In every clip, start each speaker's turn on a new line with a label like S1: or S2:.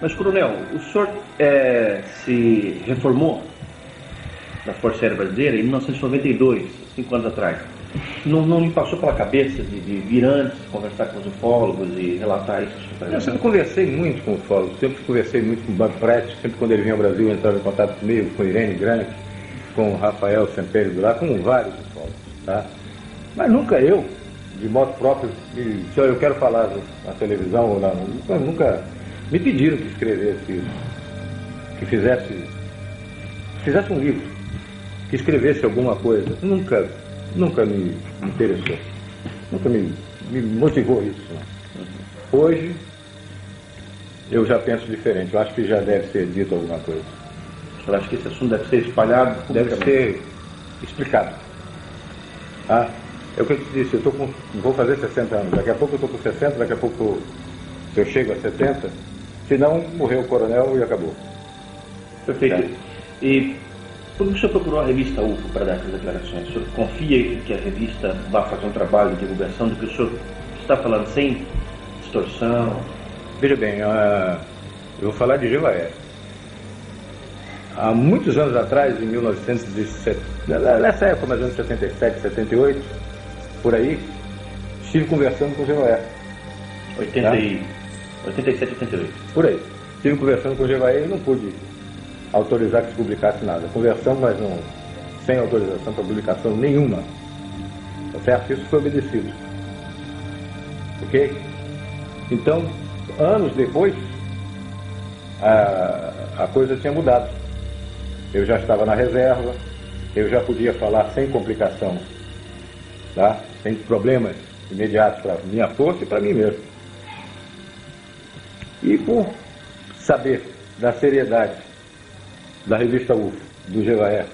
S1: Mas, coronel, o senhor se reformou da Força Aérea Brasileira em 1992, 5 anos atrás. Não me passou pela cabeça de vir antes, conversar com os ufólogos e relatar isso?
S2: Eu sempre conversei muito com ufólogos, sempre conversei muito com o Banco Prete, sempre quando ele vinha ao Brasil entrava em contato comigo, com Irene Grande, com o Rafael Semperi do lá, com vários ufólogos, tá? Mas nunca eu, de modo próprio, se eu quero falar na televisão ou não, nunca me pediram que escrevesse isso, que fizesse um livro, que escrevesse alguma coisa. Nunca me interessou, nunca me motivou isso. Não. Hoje, eu já penso diferente, eu acho que já deve ser dito alguma coisa.
S1: O senhor acha que esse assunto deve ser espalhado?
S2: Deve ser explicado. Ah, é o que eu te disse, vou fazer 60 anos, daqui a pouco eu estou com 60, daqui a pouco eu chego a 70, se não, morreu o coronel e acabou.
S1: Perfeito. É. E por que o senhor procurou a revista UFO para dar essas declarações? O senhor confia que a revista vá fazer um trabalho de divulgação do que o senhor está falando sem distorção?
S2: Veja bem, eu vou falar de Jevaé. Há muitos anos atrás, em 1917, nessa época, mais ou menos 77, 78, por aí, estive conversando com o Jevaé.
S1: 87, 88.
S2: Por aí. Estive conversando com o Jevaé e não pude autorizar que se publicasse nada. Conversamos, mas não, sem autorização para publicação nenhuma. Tá certo? Isso foi obedecido. Ok? Então, anos depois, a coisa tinha mudado. Eu já estava na reserva, eu já podia falar sem complicação, tá? Sem problemas imediatos para minha força e para mim mesmo. E por saber da seriedade da revista UFO, do Jevaé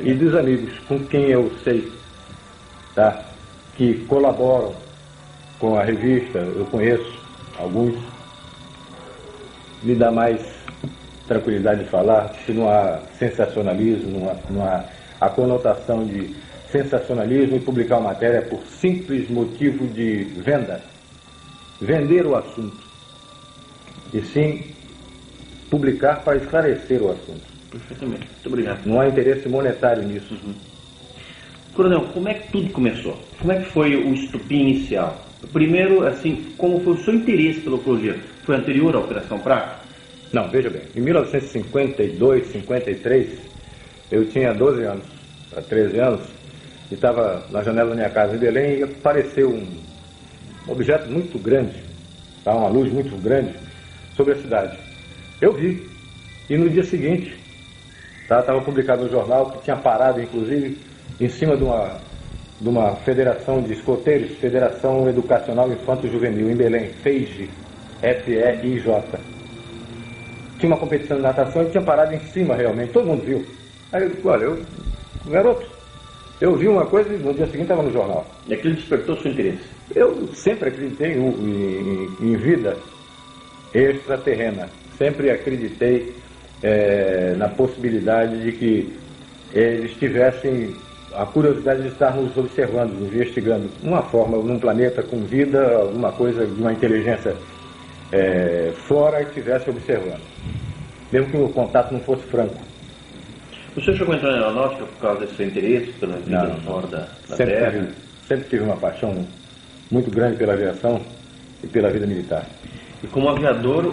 S2: e dos amigos com quem eu sei, tá, que colaboram com a revista, eu conheço alguns, me dá mais tranquilidade de falar, se não há sensacionalismo, não há a conotação de sensacionalismo e publicar uma matéria por simples motivo de venda, vender o assunto, e sim publicar para esclarecer o assunto.
S1: Perfeitamente, muito obrigado.
S2: Não há interesse monetário nisso.
S1: Coronel, como é que tudo começou? Como é que foi o estupim inicial? Primeiro, assim, como foi o seu interesse pelo ufologia? Foi anterior à Operação Prato?
S2: Não, veja bem, em 1952, 53, eu tinha 12 anos, para 13 anos, e estava na janela da minha casa em Belém e apareceu um objeto muito grande, tá, uma luz muito grande sobre a cidade. Eu vi, e no dia seguinte, estava publicado no jornal que tinha parado, inclusive, em cima de uma federação de escoteiros, Federação Educacional Infanto Juvenil, em Belém, FEIJ, F-E-I-J. Tinha uma competição de natação e tinha parado em cima realmente, todo mundo viu. Aí eu disse, olha, garoto, eu vi uma coisa e no dia seguinte estava no jornal.
S1: E aquilo despertou seu interesse?
S2: Eu sempre acreditei em vida extraterrena, sempre acreditei na possibilidade de que eles tivessem a curiosidade de estar nos observando, nos investigando, uma forma, num planeta com vida, alguma coisa de uma inteligência fora e estivesse observando, mesmo que o contato não fosse franco.
S1: O senhor chegou a entrar na aeronáutica por causa desse seu interesse pela vida fora da Terra?
S2: Sempre tive uma paixão muito grande pela aviação e pela vida militar.
S1: E como aviador,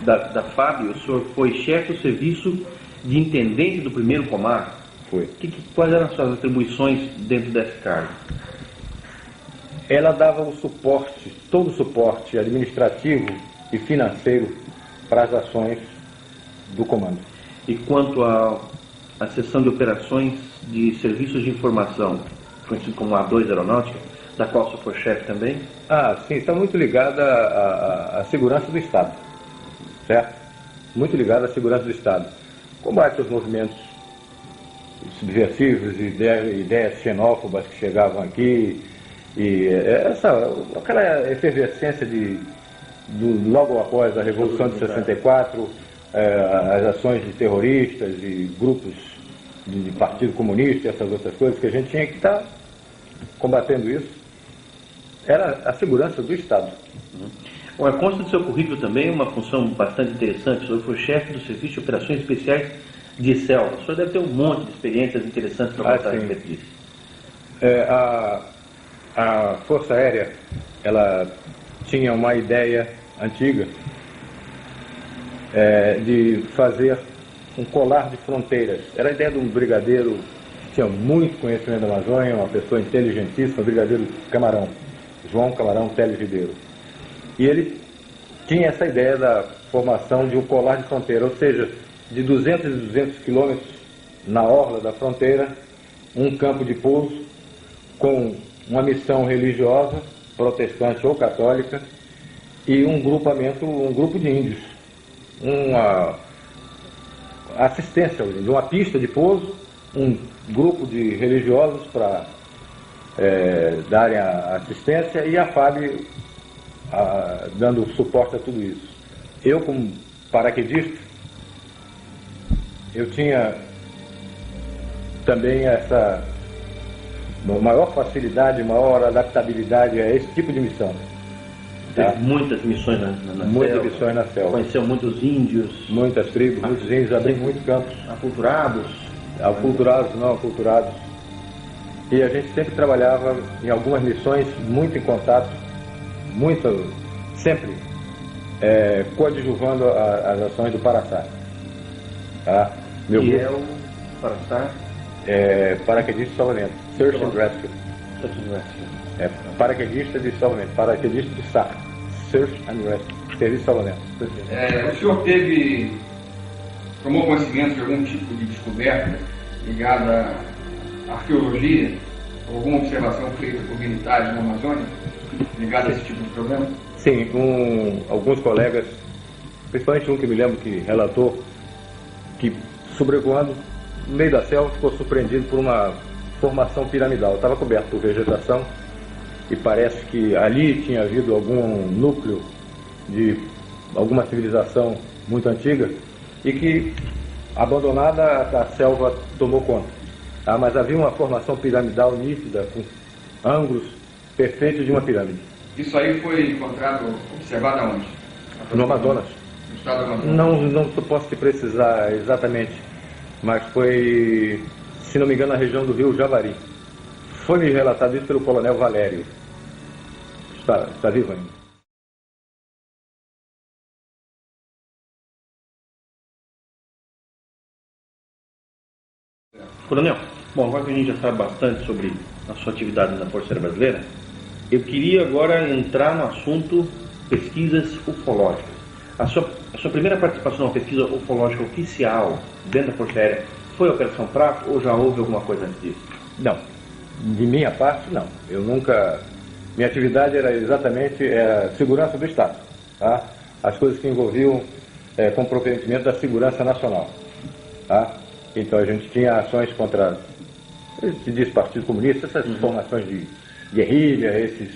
S1: da FAB, o senhor foi chefe do serviço de intendente do primeiro comando?
S2: Foi.
S1: Quais eram as suas atribuições dentro desse cargo?
S2: Ela dava o suporte, todo o suporte administrativo e financeiro para as ações do comando.
S1: E quanto à seção de operações de serviços de informação, conhecido como A2 Aeronáutica, da qual o senhor foi chefe também?
S2: Sim, está muito ligada à segurança do Estado, certo? Muito ligada à segurança do Estado. Combate aos movimentos subversivos, ideias xenófobas que chegavam aqui, e aquela efervescência logo após a Revolução de 64, as ações de terroristas e grupos de Partido Comunista, essas outras coisas que a gente tinha que estar combatendo isso, era a segurança do Estado.
S1: Olha, consta do seu currículo também uma função bastante interessante. O senhor foi chefe do Serviço de Operações Especiais de Selva. O senhor deve ter um monte de experiências interessantes para contar a respeito disso.
S2: A Força Aérea, ela tinha uma ideia antiga de fazer um colar de fronteiras. Era a ideia de um brigadeiro que tinha muito conhecimento da Amazônia, uma pessoa inteligentíssima, o brigadeiro Camarão, João Camarão Teles Ribeiro. E ele tinha essa ideia da formação de um colar de fronteira, ou seja, de 200 e 200 quilômetros na orla da fronteira, um campo de pouso com uma missão religiosa, protestante ou católica, e um grupo de índios, uma assistência de uma pista de pouso, um grupo de religiosos para darem a assistência e a FAB dando suporte a tudo isso. Eu, como paraquedista, eu tinha também essa maior facilidade, maior adaptabilidade a esse tipo de missão.
S1: Tá? Teve muitas missões
S2: muitas missões na selva.
S1: Conheceu muitos índios.
S2: Muitas tribos, muitos índios, abriu muitos campos.
S1: Aculturados.
S2: Aculturados, não aculturados. E a gente sempre trabalhava em algumas missões, muito em contato, sempre coadjuvando as ações do Paraçá. Tá?
S1: Meu grupo é o Paraçá?
S2: Paraquedista de salvamento. Search and Rescue. Paraquedista de salvamento. Paraquedista de SAR. Search and Rescue. Serviço de salvamento.
S3: O senhor tomou conhecimento de algum tipo de descoberta ligada à arqueologia? Alguma observação feita por militares na Amazônia ligada a esse tipo de problema?
S2: Sim, alguns colegas, principalmente um que me lembro que relatou que sobrevoando no meio da selva ficou surpreendido por uma formação piramidal. Estava coberto por vegetação e parece que ali tinha havido algum núcleo de alguma civilização muito antiga e que, abandonada, a selva tomou conta. Mas havia uma formação piramidal nítida, com ângulos perfeitos de uma pirâmide.
S3: Isso aí foi observado aonde?
S2: No Amazonas.
S3: No estado do Amazonas?
S2: Não posso te precisar exatamente, mas foi, se não me engano, na região do Rio Javari. Foi me relatado isso pelo coronel Valério. Está vivo ainda.
S1: Coronel, bom, agora que a gente já sabe bastante sobre a sua atividade na Força Aérea Brasileira, eu queria agora entrar no assunto pesquisas ufológicas. A sua primeira participação na pesquisa ufológica oficial dentro da Força Aérea foi a Operação Prato ou já houve alguma coisa antes disso?
S2: Não, de minha parte não. Eu nunca... Minha atividade era exatamente segurança do Estado. Tá? As coisas que envolviam comprometimento da segurança nacional. Tá? Então a gente tinha ações contra, se diz Partido Comunista, essas formações de guerrilha, esses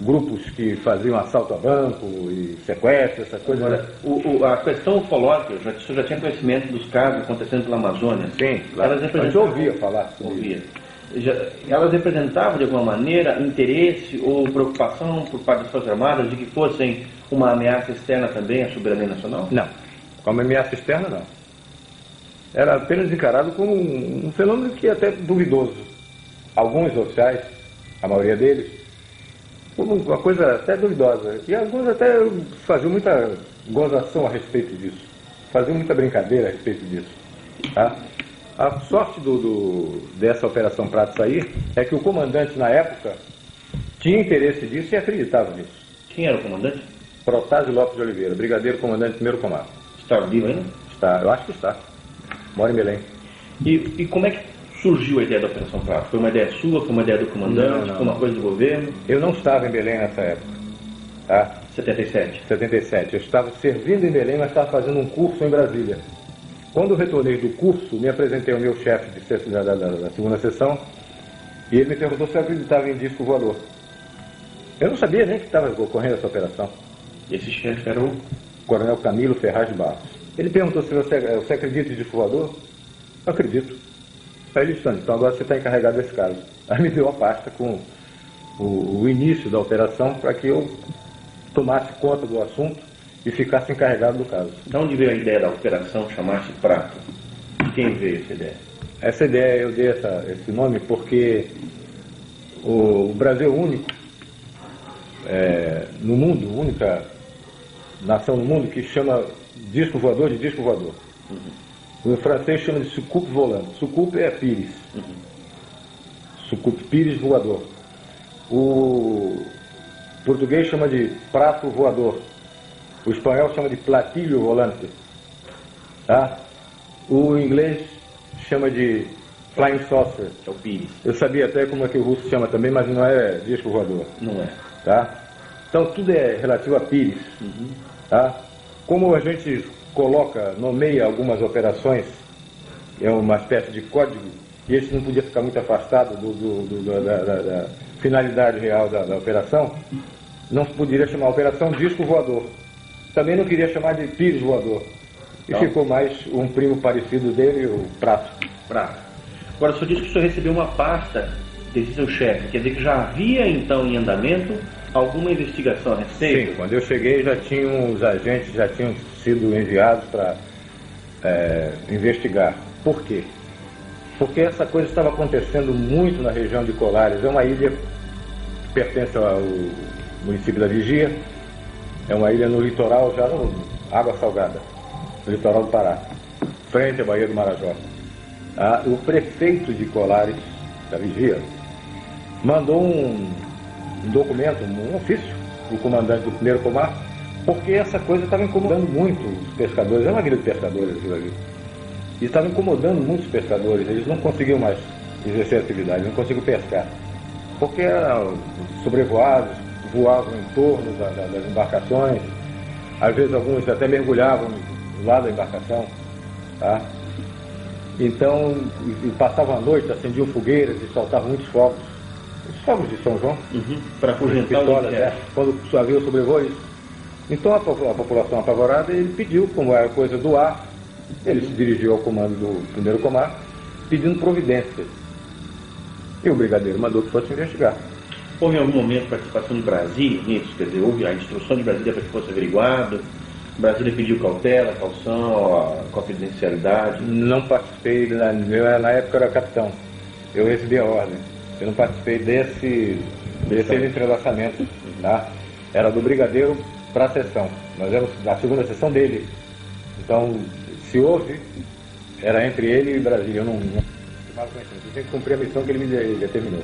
S2: grupos que faziam assalto a banco e sequestro, essas coisas.
S1: Agora, a questão ufológica, o senhor já tinha conhecimento dos casos acontecendo pela Amazônia?
S2: Sim, claro. A gente ouvia falar sobre isso.
S1: Elas representavam de alguma maneira interesse ou preocupação por parte das Forças Armadas de que fossem uma ameaça externa também à soberania nacional?
S2: Não, como ameaça externa não. Era apenas encarado como um fenômeno que é até duvidoso. Alguns oficiais, a maioria deles, como uma coisa até duvidosa. E alguns até faziam muita gozação a respeito disso. Faziam muita brincadeira a respeito disso. Tá? A sorte dessa Operação Prato sair é que o comandante na época tinha interesse disso e acreditava nisso.
S1: Quem era o comandante?
S2: Protásio Lopes de Oliveira, brigadeiro comandante do 1º Comando.
S1: Está vivo ainda?
S2: Está, eu acho que está. Mora em Belém.
S1: E como é que surgiu a ideia da Operação Prato? Foi uma ideia sua? Foi uma ideia do comandante? Não. Foi uma coisa do governo?
S2: Eu não estava em Belém nessa época. Tá?
S1: 77?
S2: 77. Eu estava servindo em Belém, mas estava fazendo um curso em Brasília. Quando eu retornei do curso, me apresentei ao meu chefe da segunda sessão e ele me perguntou se eu acreditava em disco voador. Eu não sabia nem que estava ocorrendo essa operação.
S1: E esse chefe era o
S2: Coronel Camilo Ferraz de Barros. Ele perguntou se você acredita em disco voador? Eu acredito. Aí ele disse, então agora você está encarregado desse caso. Aí me deu a pasta com o início da operação para que eu tomasse conta do assunto e ficasse encarregado do caso.
S1: De onde veio a ideia da operação chamar-se Prato? De quem veio essa ideia?
S2: Essa ideia, eu dei esse nome porque o Brasil é o único no mundo, única nação no mundo que chama disco voador de disco voador. O francês chama de soucoupe volante. Soucoupe é pires. Soucoupe, pires voador. O português chama de prato voador. O espanhol chama de platilho volante. Tá? O inglês chama de flying saucer.
S1: É o pires.
S2: Eu sabia até como é que o russo chama também, mas não é disco voador.
S1: Não é.
S2: Tá? Então tudo é relativo a pires. Tá? Como a gente nomeia algumas operações, é uma espécie de código, e esse não podia ficar muito afastado da finalidade real da operação, não se poderia chamar a operação disco voador. Também não queria chamar de pires voador. E ficou mais um primo parecido dele, o Prato.
S1: Prato. Agora, o senhor disse que o senhor recebeu uma pasta desse seu chefe, quer dizer que já havia então em andamento alguma investigação a respeito?
S2: Sim, quando eu cheguei os agentes já tinham sido enviados para investigar. Por quê? Porque essa coisa estava acontecendo muito na região de Colares. É uma ilha que pertence ao município da Vigia, é uma ilha no litoral, já no água salgada, no litoral do Pará, frente à Baía do Marajó. O prefeito de Colares, da Vigia, mandou um documento, um ofício, o comandante do primeiro comar, porque essa coisa estava incomodando muito os pescadores. É uma ilha de pescadores aquilo ali. E estava incomodando muitos pescadores. Eles não conseguiam mais exercer atividade, não conseguiam pescar. Porque eram sobrevoados, voavam em torno das embarcações. Às vezes alguns até mergulhavam do lado da embarcação. Tá? Então, passavam a noite, acendiam fogueiras e soltavam muitos fogos. Os fogos de São João.
S1: Para afugentar o inseto.
S2: Quando havia o sobrevoo, isso. Então a população apavorada, ele pediu, como era coisa do ar, ele se dirigiu ao comando do primeiro comar, pedindo providências. E o brigadeiro mandou que fosse investigar.
S1: Houve em algum momento participação de Brasília nisso? Quer dizer, houve a instrução de Brasília para que fosse averiguado? Brasília pediu cautela, caução, a confidencialidade?
S2: Não participei, na época eu era capitão. Eu recebi a ordem. Eu não participei desse entrelaçamento. Tá? Era do brigadeiro para a sessão. Nós éramos da segunda sessão dele. Então, se houve, era entre ele e Brasília. Eu não tinha que cumprir a missão que ele me determinou.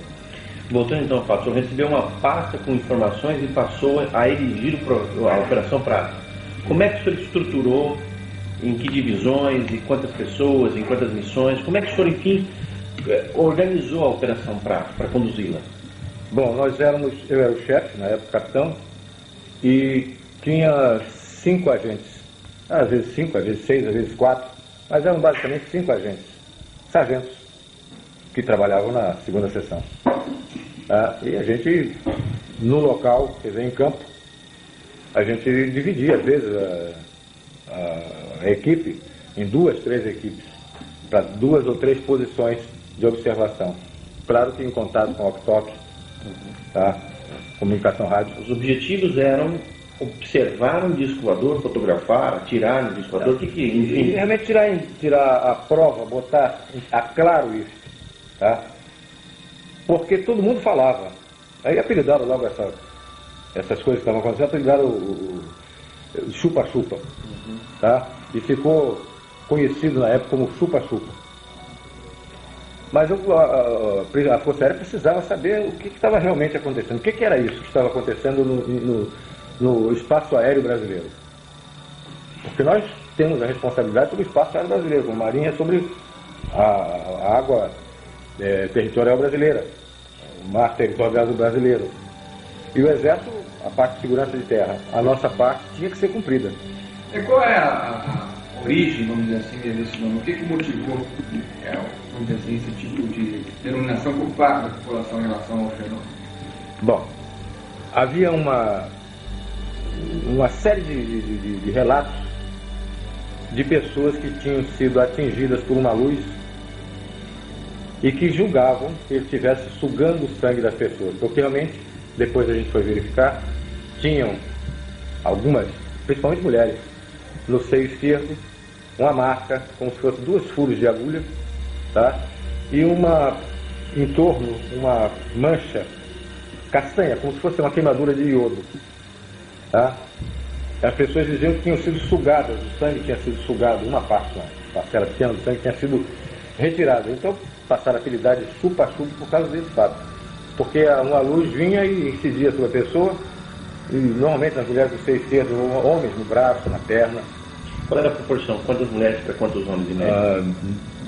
S1: Voltando então ao fato, o senhor recebeu uma pasta com informações e passou a erigir a Operação Prato. Como é que o senhor estruturou, em que divisões, em quantas pessoas, em quantas missões? Como é que o senhor, enfim, organizou a Operação Prato para conduzi-la?
S2: Bom, eu era o chefe, na época capitão, e tinha 5 agentes. Às vezes 5, às vezes 6, às vezes 4, mas eram basicamente 5 agentes, sargentos, que trabalhavam na segunda sessão. E a gente, no local, quer dizer, em campo, a gente dividia, às vezes, a equipe em 2, 3 equipes, para 2 ou 3 posições de observação. Claro que em contato com o walkie-talkie, tá? Comunicação rádio.
S1: Os objetivos eram observar um disco voador, fotografar, atirar no disco voador, enfim.
S2: E realmente tirar a prova, botar a claro isso, tá? Porque todo mundo falava. Aí apelidaram logo essas coisas que estavam acontecendo, apelidaram o chupa-chupa, tá? E ficou conhecido na época como chupa-chupa. Mas a Força Aérea precisava saber o que estava realmente acontecendo. O que era isso que estava acontecendo no espaço aéreo brasileiro? Porque nós temos a responsabilidade sobre o espaço aéreo brasileiro, como Marinha sobre a água territorial brasileira, o mar territorial brasileiro. E o Exército, a parte de segurança de terra. A nossa parte tinha que ser cumprida.
S3: E qual é a origem, vamos dizer assim, desse nome? O que motivou, vamos dizer assim, esse tipo de denominação por parte da população em relação ao fenômeno?
S2: Bom, havia uma série de relatos de pessoas que tinham sido atingidas por uma luz e que julgavam que ele estivesse sugando o sangue das pessoas, porque realmente, depois a gente foi verificar, tinham algumas, principalmente mulheres, no seio esquerdo, uma marca, como se fosse 2 furos de agulha, tá? E em torno, uma mancha castanha, como se fosse uma queimadura de iodo, tá? As pessoas diziam que tinham sido sugadas, o sangue tinha sido sugado, uma parcela pequena do sangue tinha sido retirada. Então passaram a apelidar de chupa-chupa por causa desse fato. Porque uma luz vinha e incidia sobre a pessoa, e normalmente nas mulheres do seio esquerdo, homens no braço, na perna.
S1: Qual era a proporção? Quantas mulheres para quantos homens em média?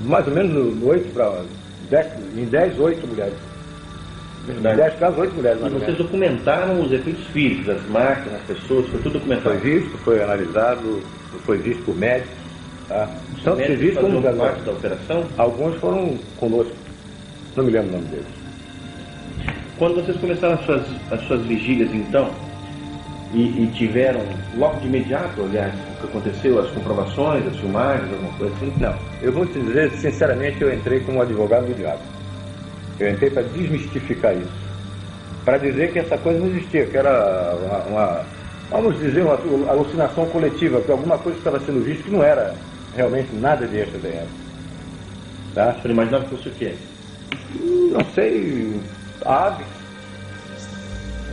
S2: Mais ou menos 8 para 10, em 10, 8 mulheres. Em 10 casos, 8 mulheres.
S1: E vocês documentaram os efeitos físicos, as marcas, as pessoas, foi tudo documentado?
S2: Foi visto, foi analisado, foi visto por médicos. Tá? Tanto se visto como
S1: parte da operação?
S2: Alguns foram conosco, não me lembro o nome deles.
S1: Quando vocês começaram as suas vigílias, então, e tiveram logo de imediato, aliás, o que aconteceu, as comprovações, as filmagens, alguma coisa assim?
S2: Não, eu vou te dizer, sinceramente, eu entrei como advogado do diabo. Eu entrei para desmistificar isso, para dizer que essa coisa não existia, que era vamos dizer, uma alucinação coletiva, que alguma coisa estava sendo vista que não era realmente nada de extraterrestre. Tá?
S1: Você imaginava que fosse o quê?
S2: Não sei, aves,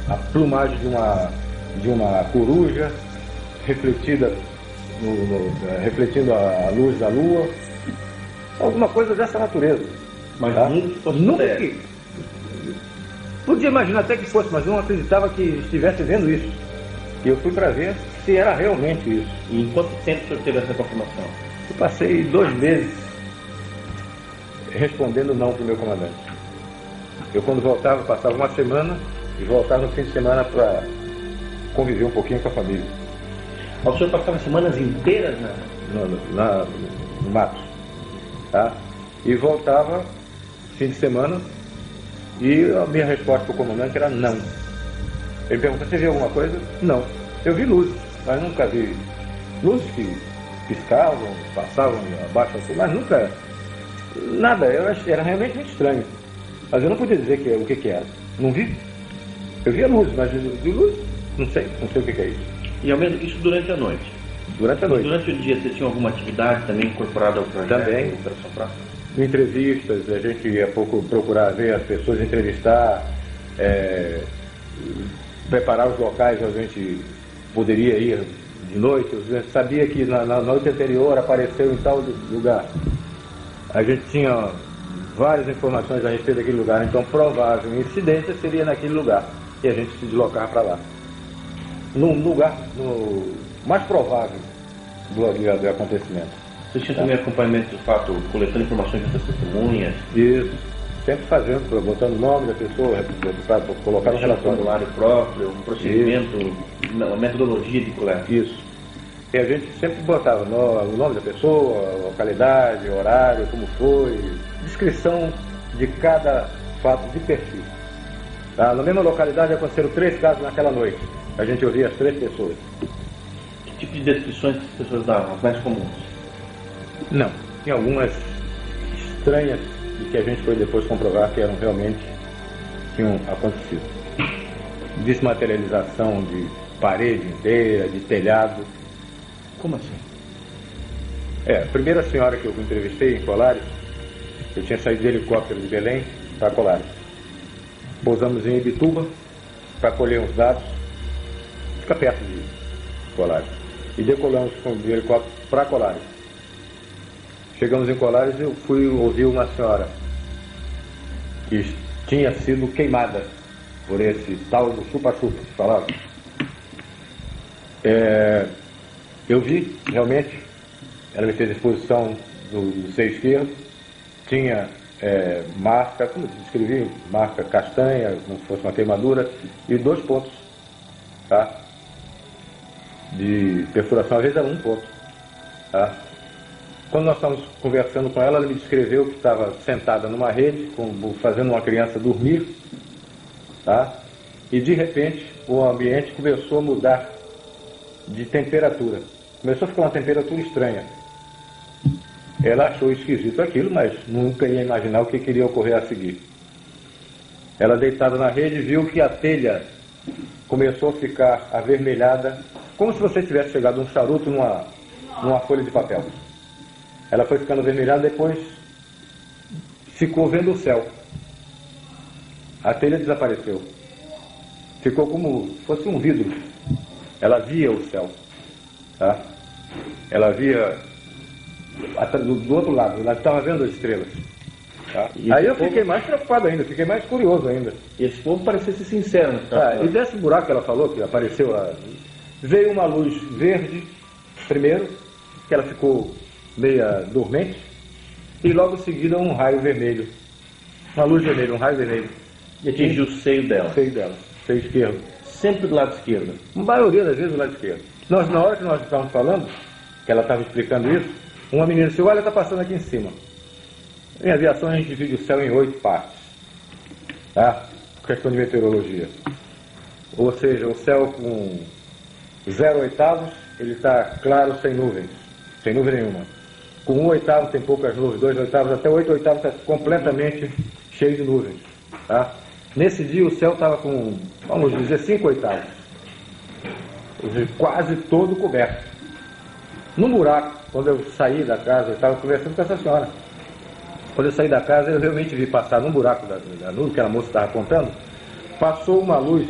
S2: a plumagem de uma coruja refletida refletindo a luz da lua, alguma coisa dessa natureza.
S1: Mas
S2: tá?
S1: nunca
S2: que podia imaginar até que fosse, mas não acreditava que estivesse vendo isso. E eu fui para ver se era realmente isso.
S1: E em quanto tempo o senhor teve essa confirmação?
S2: Eu passei 2 meses respondendo não para o meu comandante. Eu, quando voltava, passava uma semana e voltava no fim de semana para conviver um pouquinho com a família.
S1: O senhor passava semanas inteiras
S2: no mato, tá? E voltava fim de semana e a minha resposta para o comandante era não. Ele perguntou: você viu alguma coisa? Não. Eu vi luzes, mas nunca vi luzes que piscavam, passavam abaixo assim, mas nunca nada. Era realmente muito estranho. Mas eu não podia dizer o que era. Não vi. Eu via luzes, mas vi luzes, não sei o que é isso.
S1: E ao menos isso durante a noite?
S2: Durante a noite.
S1: E durante o dia você tinha alguma atividade também incorporada ao projeto?
S2: Também.
S1: Operação Próxima?
S2: Entrevistas, a gente ia procurar ver as pessoas, entrevistar, preparar os locais onde a gente poderia ir de noite. A gente sabia que na noite anterior apareceu em tal lugar. A gente tinha várias informações a respeito daquele lugar, então provável incidência seria naquele lugar e a gente se deslocar para lá. No lugar mais provável do acontecimento.
S1: Você tinha também acompanhamento do fato, coletando informações das testemunhas?
S2: Isso, sempre fazendo, botando o nome da pessoa, para colocar no relatório.
S1: Formulário próprio, um procedimento, uma metodologia de coleta.
S2: Isso. E a gente sempre botava o nome da pessoa, localidade, horário, como foi, descrição de cada fato de perfil. Tá? Na mesma localidade aconteceram 3 casos naquela noite. A gente ouvia as 3 pessoas.
S1: Que tipo de descrições que as pessoas davam, as mais comuns?
S2: Não, tinha algumas estranhas e que a gente foi depois comprovar que tinham acontecido. Desmaterialização de parede inteira, de telhado.
S1: Como assim?
S2: A primeira senhora que eu entrevistei em Colares, eu tinha saído de helicóptero de Belém para Colares. Pousamos em Ibituba para colher uns dados, fica perto de Colares. E decolamos de helicóptero para Colares. Chegamos em Colares e eu fui ouvir uma senhora que tinha sido queimada por esse tal do chupa-chupa que falava. Eu vi, realmente, ela me fez a exposição do seio esquerdo, tinha marca, como eu descrevi, marca castanha, como se fosse uma queimadura, e 2 pontos, tá? De perfuração, às vezes era 1 ponto, tá? Quando nós estávamos conversando com ela, ela me descreveu que estava sentada numa rede, fazendo uma criança dormir, tá? E de repente o ambiente começou a mudar de temperatura. Começou a ficar uma temperatura estranha. Ela achou esquisito aquilo, mas nunca ia imaginar o que iria ocorrer a seguir. Ela, deitada na rede, viu que a telha começou a ficar avermelhada como se você tivesse chegado um charuto numa folha de papel. Ela foi ficando avermelhada, depois ficou vendo o céu. A telha desapareceu. Ficou como se fosse um vidro. Ela via o céu. Tá? Ela via do outro lado, ela estava vendo as estrelas. Tá? Aí eu fiquei mais preocupado ainda, fiquei mais curioso ainda.
S1: E esse povo parecia ser sincero, né?
S2: Tá, e desse buraco que ela falou, que apareceu lá, veio uma luz verde, primeiro, que ela ficou meia dormente, e logo em seguida um raio vermelho. Uma luz vermelha, um raio vermelho.
S1: E atingiu o seio dela.
S2: O seio dela, seio esquerdo.
S1: Sempre do lado esquerdo.
S2: A maioria das vezes do lado esquerdo. Na hora que nós estávamos falando, que ela estava explicando isso, uma menina disse, olha, está passando aqui em cima. Em aviação a gente divide o céu em 8 partes. Tá? Questão de meteorologia. Ou seja, o céu com 0/8, ele está claro, sem nuvens. Sem nuvem nenhuma. Com 1/8 tem poucas nuvens, 2/8, até 8/8 está completamente cheio de nuvens. Tá? Nesse dia o céu estava com, vamos dizer, 5/8. Ou seja, quase todo coberto. No buraco, quando eu saí da casa, eu estava conversando com essa senhora. Quando eu saí da casa, eu realmente vi passar num buraco da nuvem, que a moça estava contando, passou uma luz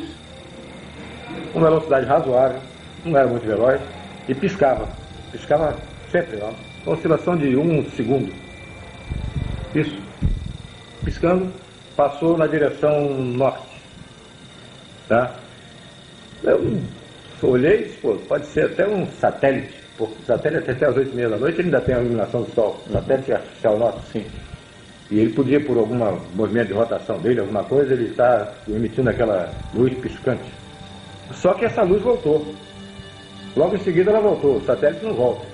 S2: com velocidade razoável, não era muito veloz, e piscava. Piscava sempre, ó, com oscilação de 1 segundo. Isso. Piscando, passou na direção norte. Tá? Eu olhei e disse, pô, pode ser até um satélite. Porque o satélite até as 8h30 da noite ele ainda tem a iluminação do sol. O satélite artificial nosso, sim. E ele podia, por algum movimento de rotação dele, alguma coisa, ele está emitindo aquela luz piscante. Só que essa luz voltou. Logo em seguida ela voltou, o satélite não volta.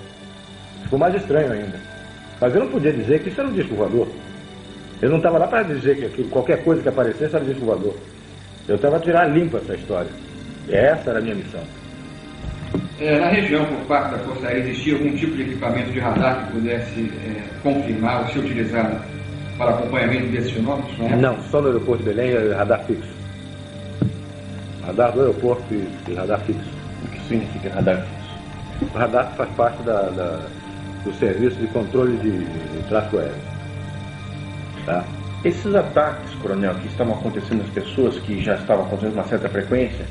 S2: Ficou mais estranho ainda. Mas eu não podia dizer que isso era um disco voador. Eu não estava lá para dizer que aquilo, qualquer coisa que aparecesse era um disco voador. Eu estava a tirar limpo essa história. E essa era a minha missão.
S3: Na região, por parte da Força Aérea, existia algum tipo de equipamento de radar que pudesse confirmar ou ser utilizado para acompanhamento desses fenômenos?
S2: Não, só no aeroporto de Belém é radar fixo. Radar do aeroporto e radar fixo.
S1: O que significa radar fixo?
S2: O radar faz parte do serviço de controle de tráfego aéreo. Tá?
S1: Esses ataques, coronel, que estavam acontecendo às pessoas, que já estavam acontecendo com uma certa frequência,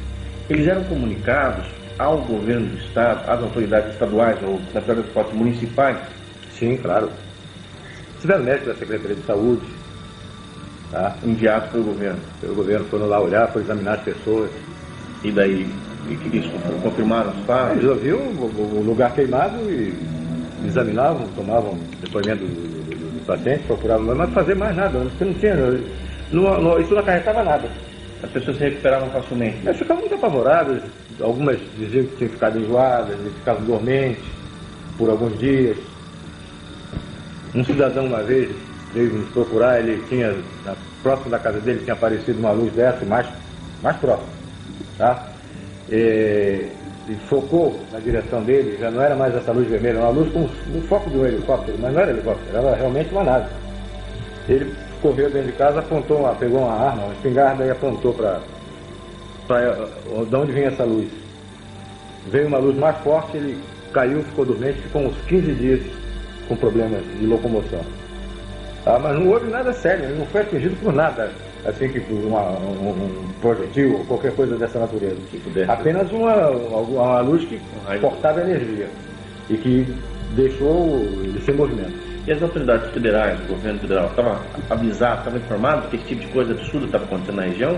S1: eles eram comunicados ao governo do estado, às autoridades estaduais ou nas autoridades municipais?
S2: Sim, claro. Tiveram médicos da Secretaria de Saúde, tá?
S1: Enviados pelo governo.
S2: Pelo governo, foram lá olhar, foram examinar as pessoas.
S1: E daí, eles confirmaram os fatos?
S2: Eles ouviam o lugar queimado e examinavam, tomavam depoimento do paciente, procuravam, mas não fazer mais nada, porque não tinha, isso não acarretava nada.
S1: As pessoas se recuperavam facilmente?
S2: Elas ficavam muito apavoradas, algumas diziam que tinham ficado enjoadas, ficavam dormentes por alguns dias. Um cidadão uma vez veio nos procurar, ele tinha, próximo da casa dele tinha aparecido uma luz dessa, mais próximo, tá? E focou na direção dele, já não era mais essa luz vermelha, uma luz com o foco de um helicóptero, mas não era helicóptero, era realmente uma nave. Ele correu dentro de casa, pegou uma arma, uma espingarda e apontou para de onde vinha essa luz. Veio uma luz mais forte, ele caiu, ficou dormente, ficou uns 15 dias com problemas de locomoção. Tá? Mas não houve nada sério, ele não foi atingido por nada, assim que por um projetil ou qualquer coisa dessa natureza. Apenas uma luz que cortava energia e que deixou ele sem movimento.
S1: E as autoridades federais, o governo federal, estavam avisados, estavam informados que esse tipo de coisa absurda estava acontecendo na região?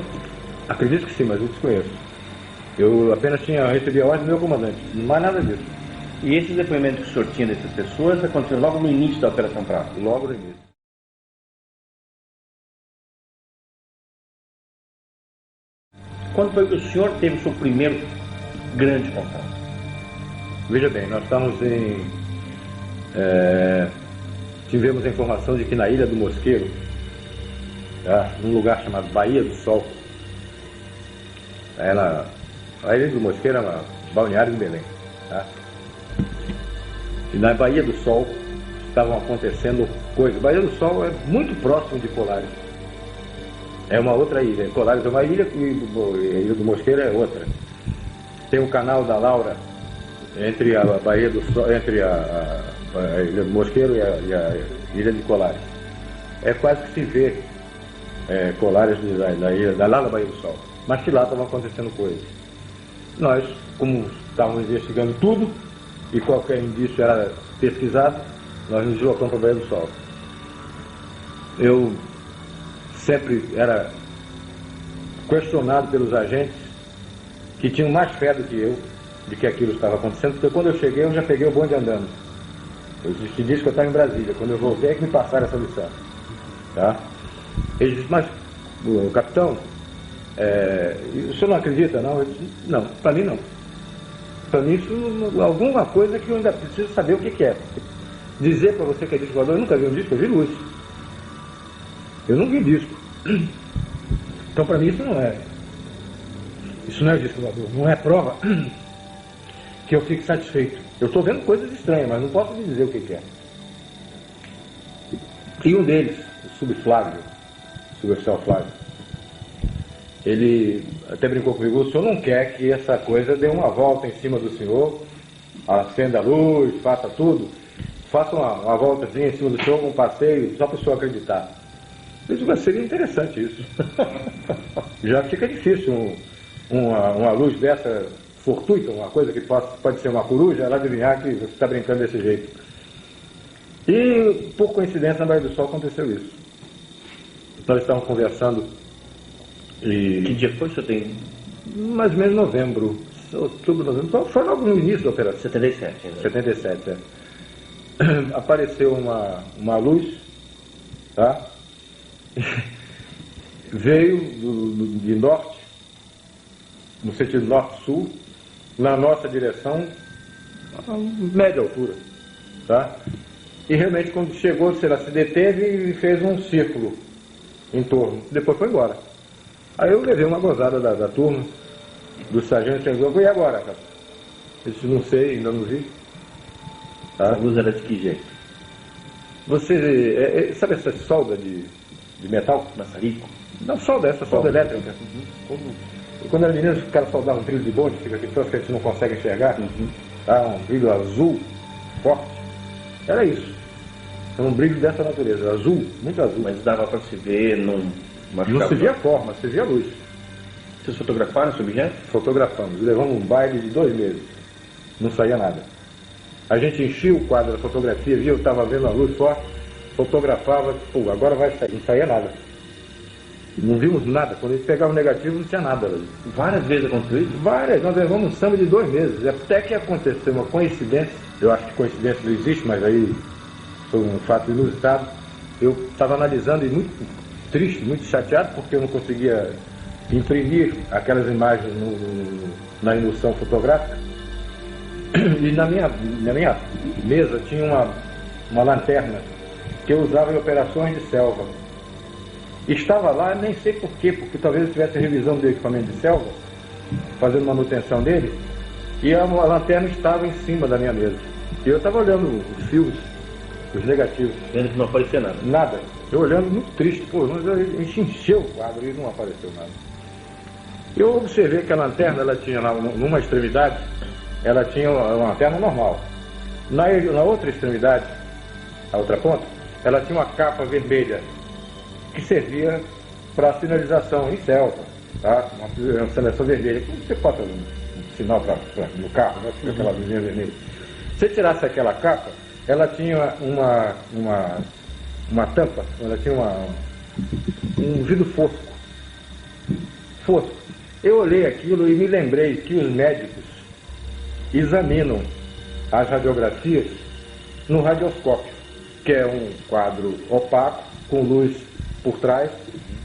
S2: Acredito que sim, mas eu desconheço. Eu apenas recebi a ordem do meu comandante, mais nada disso.
S1: E esses depoimentos que o senhor tinha dessas pessoas aconteceram logo no início da Operação Prato?
S2: Logo no início.
S1: Quando foi que o senhor teve o seu primeiro grande contato?
S2: Veja bem, nós estamos tivemos a informação de que na Ilha do Mosqueiro, tá, num lugar chamado Baía do Sol, a Ilha do Mosqueiro é uma balneário em Belém, tá? E na Baía do Sol estavam acontecendo coisas. Baía do Sol é muito próximo de Colares. É uma outra ilha. Colares é uma ilha e a Ilha do Mosqueiro é outra. Tem o canal da Laura, entre a Baía do Sol, entre a Ilha do Mosqueiro e a Ilha de Colares. É quase que se vê Colares da ilha, lá na Baía do Sol. Mas que lá estavam acontecendo coisas. Nós, como estávamos investigando tudo, e qualquer indício era pesquisado, nós nos deslocamos para a Baía do Sol. Eu sempre era questionado pelos agentes que tinham mais fé do que eu de que aquilo estava acontecendo, porque quando eu cheguei, eu já peguei o bonde andando. Eu disse que eu estava em Brasília. Quando eu voltei, é que me passaram essa lição. Tá? Ele disse, mas, capitão, o senhor não acredita, não? Eu disse, não, para mim não. Para mim isso alguma coisa que eu ainda preciso saber o que é. Dizer para você que é disco voador, eu nunca vi um disco, eu vi luz. Eu não vi disco. Então para mim isso não é disco voador, não é prova que eu fique satisfeito. Eu estou vendo coisas estranhas, mas não posso lhe dizer o que é. E um deles, o suboficial Flávio, ele até brincou comigo, o senhor não quer que essa coisa dê uma volta em cima do senhor, acenda a luz, faça tudo, faça uma voltazinha em cima do senhor, um passeio, só para o senhor acreditar. Eu disse, mas seria interessante isso. Já fica difícil uma luz dessa fortuita, uma coisa que pode ser uma coruja, ela adivinhar que você está brincando desse jeito. E, por coincidência, na Baía do Sol aconteceu isso. Nós estávamos conversando e...
S1: Que dia foi, senhor tem?
S2: Mais ou menos novembro, outubro, novembro, foi logo no início da operação.
S1: 77, né?
S2: 77, é. Apareceu uma luz, tá? Veio de norte, no sentido norte-sul, na nossa direção, a média altura, tá? E realmente quando chegou, ela se deteve e fez um círculo em torno, depois foi embora. Aí eu levei uma gozada da turma, do sargento, chegou, e agora, cara? Eu disse, não sei, ainda não vi.
S1: Tá? A luz era de que jeito?
S2: Você, sabe essa solda de metal?
S1: Maçarico?
S2: Não, essa solda elétrica. Quando era menino, os caras soldavam um brilho de bonde, fica aqui que a gente não consegue enxergar. Tá? Um brilho azul, forte. Era isso. Era um brilho dessa natureza, azul, muito azul.
S1: Mas dava para se ver, não
S2: se via a forma, se via a luz.
S1: Vocês fotografaram esse objeto?
S2: Fotografamos. Levamos um baile de 2 meses. Não saía nada. A gente enchia o quadro da fotografia, via, eu estava vendo a luz forte, fotografava, pô, agora vai sair. Não saía nada. Não vimos nada. Quando a gente pegava o negativo, não tinha nada ali.
S1: Várias vezes aconteceu isso?
S2: Várias. Nós levamos um samba de 2 meses. Até que aconteceu uma coincidência. Eu acho que coincidência não existe, mas aí foi um fato inusitado. Eu estava analisando e muito triste, muito chateado, porque eu não conseguia imprimir aquelas imagens na emulsão fotográfica. E na minha mesa tinha uma lanterna que eu usava em operações de selva. Estava lá, nem sei porquê, porque talvez eu estivesse revisando do equipamento de selva, fazendo manutenção dele, e a lanterna estava em cima da minha mesa. E eu estava olhando os filmes, os negativos.
S1: Vendo que não aparecia nada?
S2: Nada. Eu olhando muito triste, pô, a gente encheu o quadro e não apareceu nada. Eu observei que a lanterna, ela tinha lá, numa extremidade, ela tinha uma lanterna normal. Na outra extremidade, a outra ponta, ela tinha uma capa vermelha, que servia para sinalização em selva, tá? Uma seleção vermelha. Como você bota um sinal no carro, né? Fica aquela luzinha vermelha. Se você tirasse aquela capa, ela tinha uma tampa, ela tinha um vidro fosco. Eu olhei aquilo e me lembrei que os médicos examinam as radiografias no radioscópio, que é um quadro opaco com luz por trás,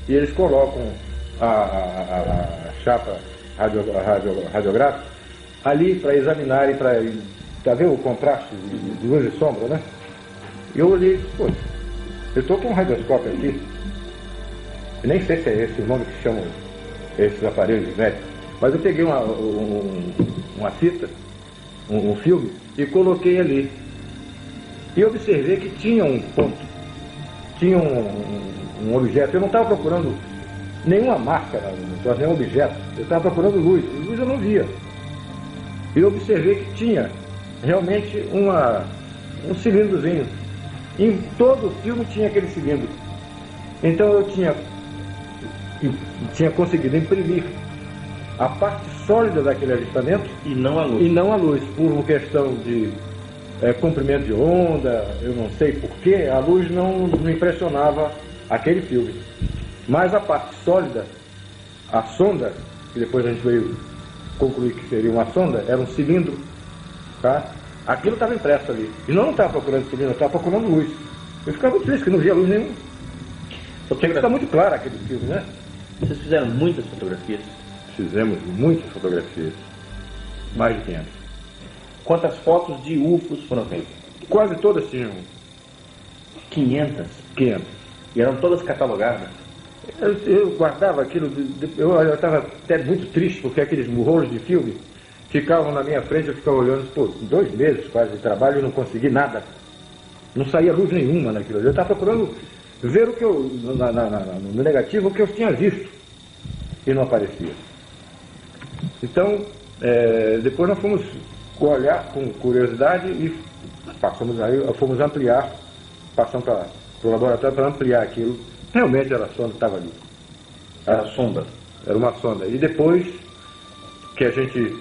S2: e eles colocam a chapa radiográfica ali para examinarem, para ver o contraste de luz e sombra, né? E eu olhei e disse, pô, eu estou com um radioscópio aqui, eu nem sei se é esse o nome que chamam esses aparelhos médicos, mas eu peguei uma fita, um filme, e coloquei ali. E observei que tinha um ponto, tinha um objeto. Eu não estava procurando nenhuma marca, nenhum objeto. Eu estava procurando luz. Luz eu não via. E observei que tinha realmente um cilindrozinho. Em todo o filme tinha aquele cilindro. Então eu tinha conseguido imprimir a parte sólida daquele avistamento
S1: E não a luz.
S2: e não a luz, por uma questão de comprimento de onda, eu não sei porquê, a luz não impressionava aquele filme. Mas a parte sólida, a sonda, que depois a gente veio concluir que seria uma sonda, era um cilindro, tá? Aquilo estava impresso ali. E não estava procurando cilindro, eu estava procurando luz. Eu ficava muito triste, que não via luz nenhuma. Porque está muito claro aquele filme, né?
S1: Vocês fizeram muitas fotografias?
S2: Fizemos muitas fotografias, mais de 500.
S1: Quantas fotos de UFOs foram feitas?
S2: Quase todas tinham
S1: 500.
S2: 500.
S1: E eram todas catalogadas?
S2: Eu guardava aquilo, eu estava até muito triste, porque aqueles rolos de filme ficavam na minha frente, eu ficava olhando, pô, 2 meses quase de trabalho e não consegui nada. Não saía luz nenhuma naquilo. Eu estava procurando ver o que eu, no negativo, o que eu tinha visto. E não aparecia. Então, depois nós fomos olhar com curiosidade e fomos ampliar, passamos para o laboratório para ampliar aquilo. Realmente era a sonda que estava ali.
S1: Era sonda.
S2: Era uma sonda. E depois que a gente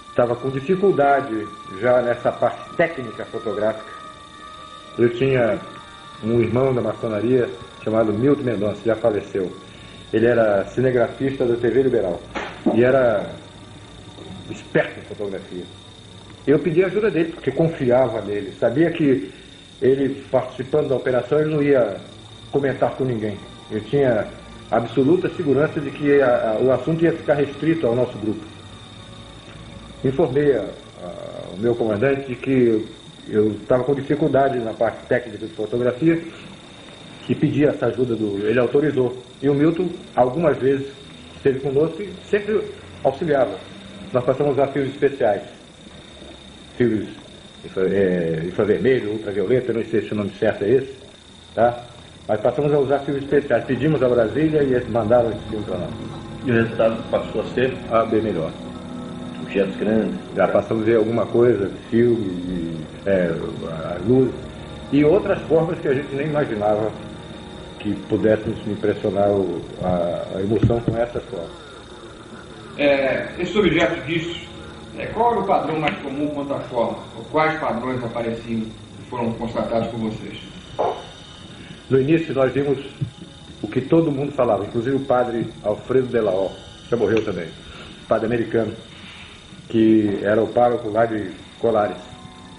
S2: estava com dificuldade já nessa parte técnica fotográfica, eu tinha um irmão da maçonaria chamado Milton Mendonça, já faleceu. Ele era cinegrafista da TV Liberal e era esperto em fotografia. Eu pedi a ajuda dele, porque confiava nele. Sabia que ele, participando da operação, ele não ia comentar com ninguém. Eu tinha absoluta segurança de que o assunto ia ficar restrito ao nosso grupo. Informei o meu comandante de que eu estava com dificuldade na parte técnica de fotografia e pedi essa ajuda ele autorizou. E o Milton, algumas vezes, esteve conosco e sempre auxiliava. Nós passamos a usar fios especiais. Fios infravermelho, ultravioleta, eu não sei se o nome certo é esse, tá? Mas passamos a usar fios especiais. Pedimos a Brasília e eles mandaram esse filme para nós.
S1: E o resultado passou a ser?
S2: Bem melhor.
S1: Objetos grandes.
S2: Já passamos a ver alguma coisa, filme, a luz e outras formas que a gente nem imaginava que pudéssemos impressionar a emoção com essas formas.
S3: Esses objetos vistos, qual era o padrão mais comum quanto à forma? Ou quais padrões apareciam e foram constatados por vocês?
S2: No início nós vimos o que todo mundo falava, inclusive o padre Alfredo Delaó, já morreu também, padre americano, que era o pároco lá de Colares.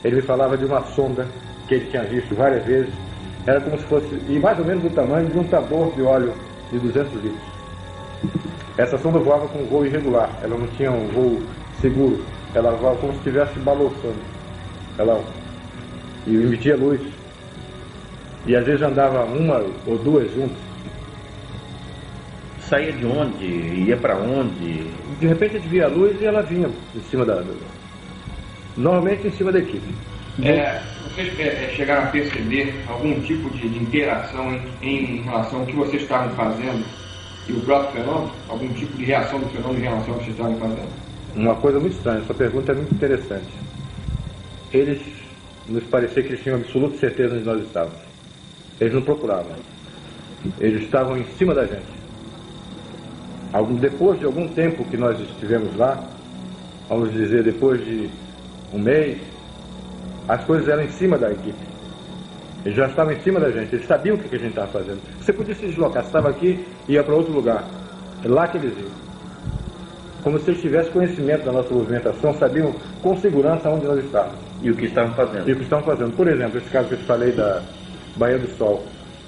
S2: Ele me falava de uma sonda que ele tinha visto várias vezes, era como se fosse, e mais ou menos do tamanho de um tambor de óleo de 200 litros. Essa sonda voava com um voo irregular, ela não tinha um voo seguro, ela voava como se estivesse balançando. E emitia luz. E às vezes andava uma ou duas juntas.
S1: Saía de onde? Ia para onde?
S2: De repente a gente via a luz e ela vinha em cima normalmente em cima da equipe.
S3: Vocês chegaram a perceber algum tipo de interação em relação ao que vocês estavam fazendo e o próprio fenômeno? Algum tipo de reação do fenômeno em relação ao que vocês estavam fazendo?
S2: Uma coisa muito estranha, essa pergunta é muito interessante. Eles nos parecia que eles tinham absoluta certeza onde nós estávamos. Eles não procuravam. Eles estavam em cima da gente. Depois de algum tempo que nós estivemos lá, vamos dizer, depois de um mês, as coisas eram em cima da equipe. Eles já estavam em cima da gente, eles sabiam o que a gente estava fazendo. Você podia se deslocar, você estava aqui e ia para outro lugar. É lá que eles iam. Como se eles tivessem conhecimento da nossa movimentação, sabiam com segurança onde nós estávamos.
S1: E o que estavam fazendo?
S2: E o que estavam fazendo. Por exemplo, esse caso que eu te falei da Baía do Sol.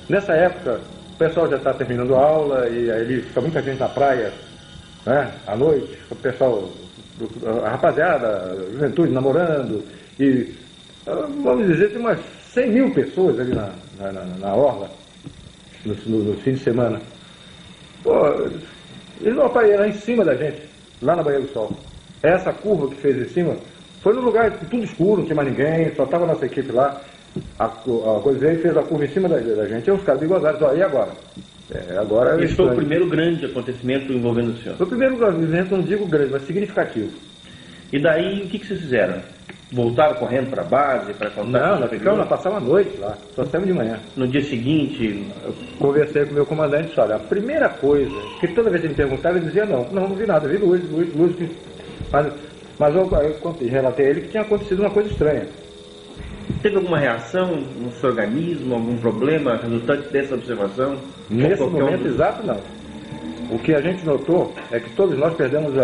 S2: Nessa época, o pessoal já está terminando a aula e aí fica muita gente na praia, né, à noite, o pessoal, a rapaziada, a juventude namorando, e vamos dizer, tem umas 100 mil pessoas ali na orla, no fim de semana. Pô, eles não apareceram em cima da gente, lá na Baía do Sol. Essa curva que fez em cima foi num lugar tudo escuro, não tinha mais ninguém, só estava a nossa equipe lá. A coisa veio e fez a curva em cima da gente. E os caras bigodaram, e agora? Agora
S1: Esse foi o primeiro grande acontecimento envolvendo o senhor?
S2: Foi o primeiro acontecimento, não digo grande, mas significativo.
S1: E daí, o que vocês fizeram? Voltaram correndo para a base para contar?
S2: Não, nós passamos a noite lá, só saímos de manhã.
S1: No dia seguinte,
S2: eu conversei com o meu comandante e disse, olha, a primeira coisa, que toda vez que ele me perguntava, ele dizia não vi nada, vi luz. Mas eu relatei a ele que tinha acontecido uma coisa estranha.
S1: Teve alguma reação no seu organismo, algum problema resultante dessa observação?
S2: Nesse momento exato, não. O que a gente notou é que todos nós perdemos